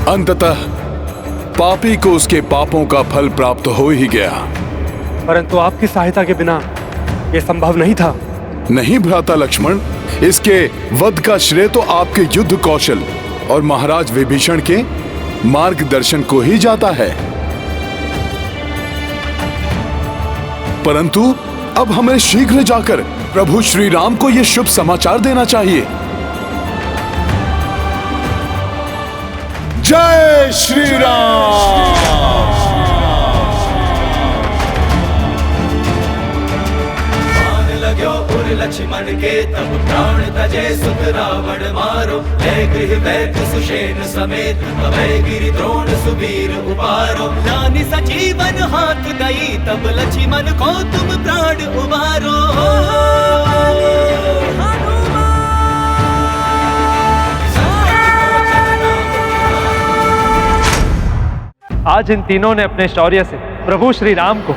अंततः पापी को उसके पापों का फल प्राप्त हो ही गया। परंतु आपकी सहायता के बिना यह संभव नहीं था। नहीं भ्राता लक्ष्मण, इसके वध का श्रेय तो आपके युद्ध कौशल और महाराज विभीषण के मार्गदर्शन को ही जाता है। परंतु अब हमें शीघ्र जाकर प्रभु श्री राम को यह शुभ समाचार देना चाहिए। जय श्री राम। लग्यो उर लक्ष्मण के तब प्राण तजे सुत रावण मारो, है गृह वैद्य सुषेण समेत अभय गिरि द्रोण सुबीर उबारो। नानी सजीवन हाथ दई तब लक्ष्मण को तुम प्राण उबारो। आज इन तीनों ने अपने शौर्य से प्रभु श्री राम को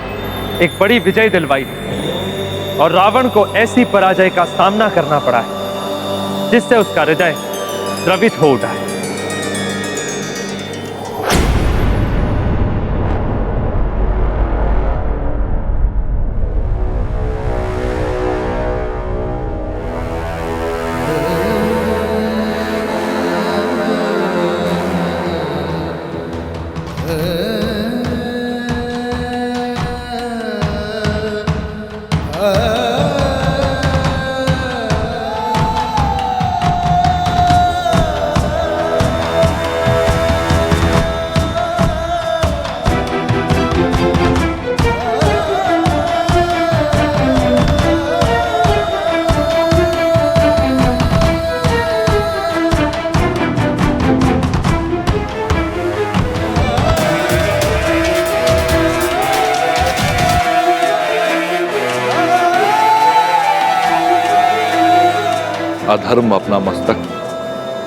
एक बड़ी विजय दिलवाई और रावण को ऐसी पराजय का सामना करना पड़ा है जिससे उसका हृदय द्रवित हो उठा है। अधर्म अपना मस्तक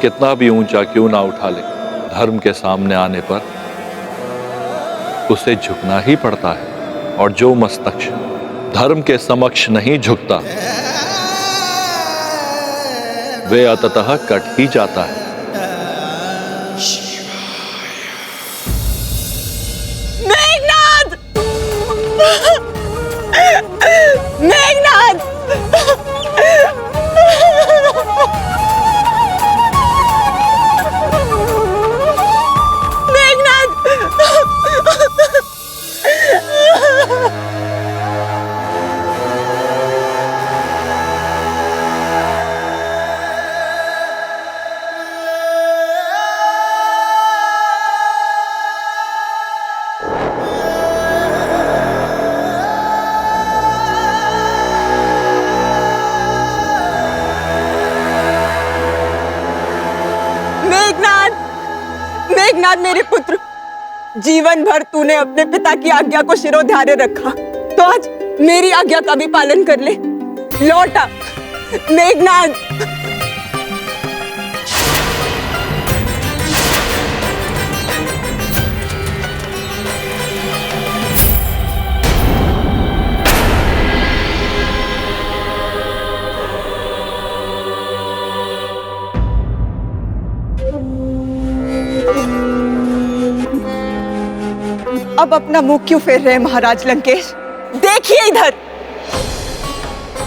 कितना भी ऊंचा क्यों ना उठा ले, धर्म के सामने आने पर उसे झुकना ही पड़ता है। और जो मस्तक धर्म के समक्ष नहीं झुकता वे अंततः कट ही जाता है। मेघनाद! मेघनाद! मेघनाद मेरे पुत्र, जीवन भर तूने अपने पिता की आज्ञा को शिरोधार्य रखा, तो आज मेरी आज्ञा का भी पालन कर ले। लौट आ मेघनाद। अब अपना मुंह क्यों फेर रहे महाराज लंकेश? देखिए इधर,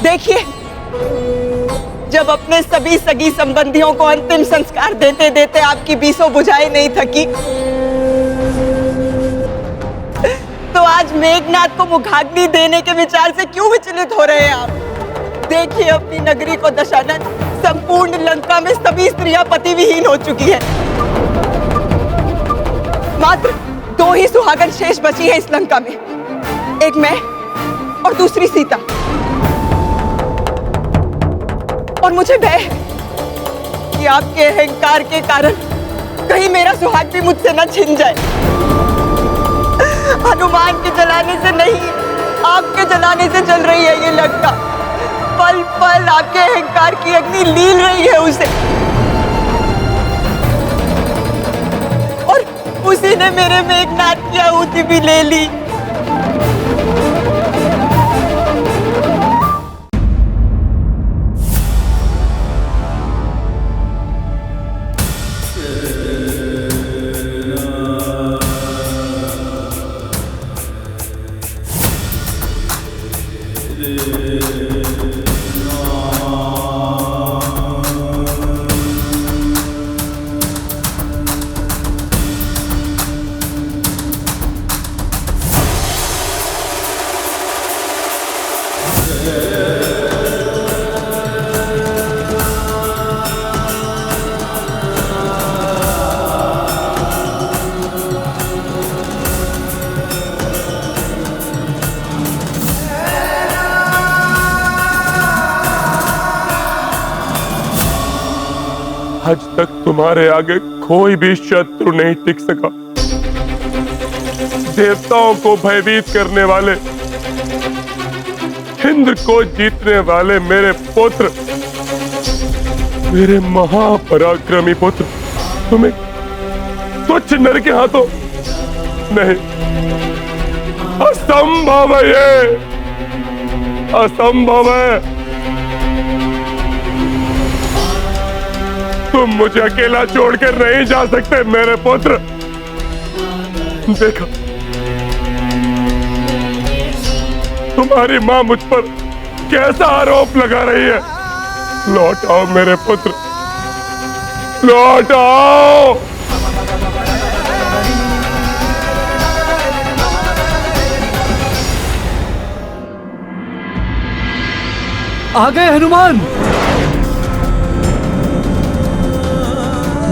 देखिए, जब अपने सभी सगी संबंधियों को अंतिम संस्कार देते देते आपकी बीसों बुझाएं नहीं थकी, तो आज मेघनाद को मुखाग्नि देने के विचार से क्यों विचलित हो रहे हैं आप? देखिए अपनी नगरी को दशानन, संपूर्ण लंका में सभी स्त्रियां पति विहीन हो चुकी है। मात्र 2 ही सुहागन शेष बची है इस लंका में, एक मैं और दूसरी सीता। और मुझे भय है कि आपके अहंकार के कारण कहीं मेरा सुहाग भी मुझसे न छिन जाए। हनुमान के जलाने से नहीं, आपके जलाने से जल रही है ये लंका। पल पल आपके अहंकार की अग्नि लील रही है उसे, और उसी ने मेरे मेघनाद की आहुति भी ले ली। आज तक तुम्हारे आगे कोई भी शत्रु नहीं टिक सका। देवताओं को भयभीत करने वाले, इंद्र को जीतने वाले मेरे पुत्र, मेरे महापराक्रमी पुत्र, तुम्हें तुच्छ नर के हाथों नहीं, असंभव है, ये असंभव है। तुम मुझे अकेला छोड़कर नहीं जा सकते मेरे पुत्र। देखो, तुम्हारी मां मुझ पर कैसा आरोप लगा रही है। लौट आओ मेरे पुत्र, लौट आओ। आ गए हनुमान।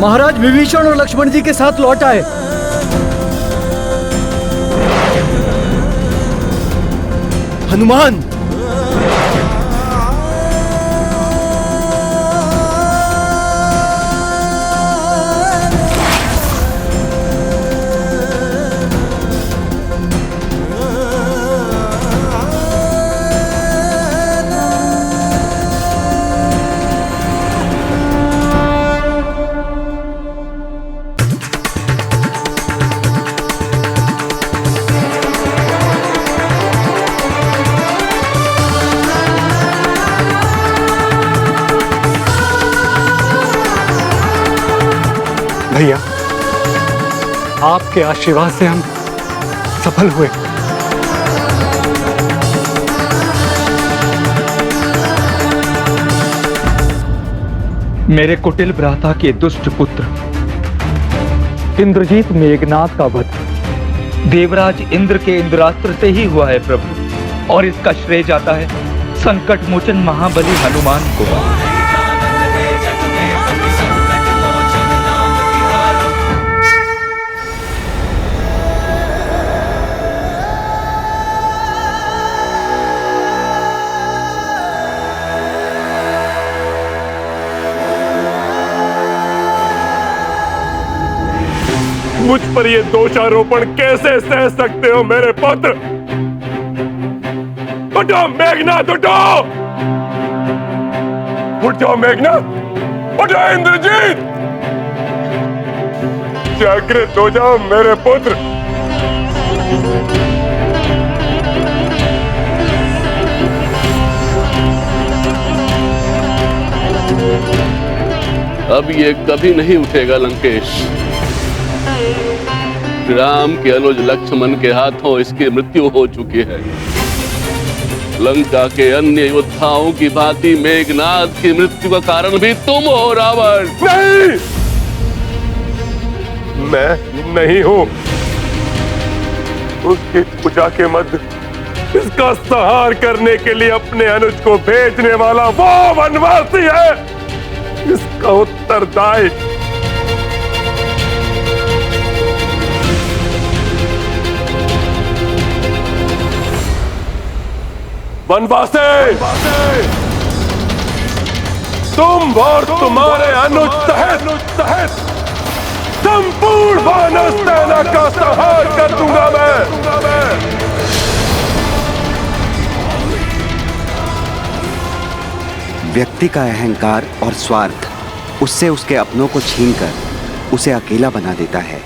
महाराज विभीषण और लक्ष्मण जी के साथ लौट आए। हनुमान, भैया, आपके आशीर्वाद से हम सफल हुए। मेरे कुटिल भ्राता के दुष्ट पुत्र इंद्रजीत मेघनाथ का वध देवराज इंद्र के इंद्रास्त्र से ही हुआ है प्रभु, और इसका श्रेय जाता है संकट मोचन महाबली हनुमान को। मुझ पर ये दोषारोपण कैसे सह सकते हो मेरे पुत्र? उठो मेघनाथ, उठो, उठ जाओ मेघनाथ, उठो इंद्रजीत, जागृत हो जाओ मेरे पुत्र। अब ये कभी नहीं उठेगा लंकेश। राम के अनुज लक्ष्मण के हाथों इसकी मृत्यु हो चुकी है। लंका के अन्य योद्धाओं की भांति मेघनाथ की मृत्यु का कारण भी तुम हो रावण। नहीं, मैं नहीं हूं। उसकी पूजा के मध्य इसका संहार करने के लिए अपने अनुज को भेजने वाला वो वनवासी है, इसका उत्तरदायी। वनवासी, तुम और तुम्हारे अनुज सहित संपूर्ण वानर सेना का संहार कर दूंगा मैं। व्यक्ति का अहंकार और स्वार्थ उससे उसके अपनों को छीनकर उसे अकेला बना देता है।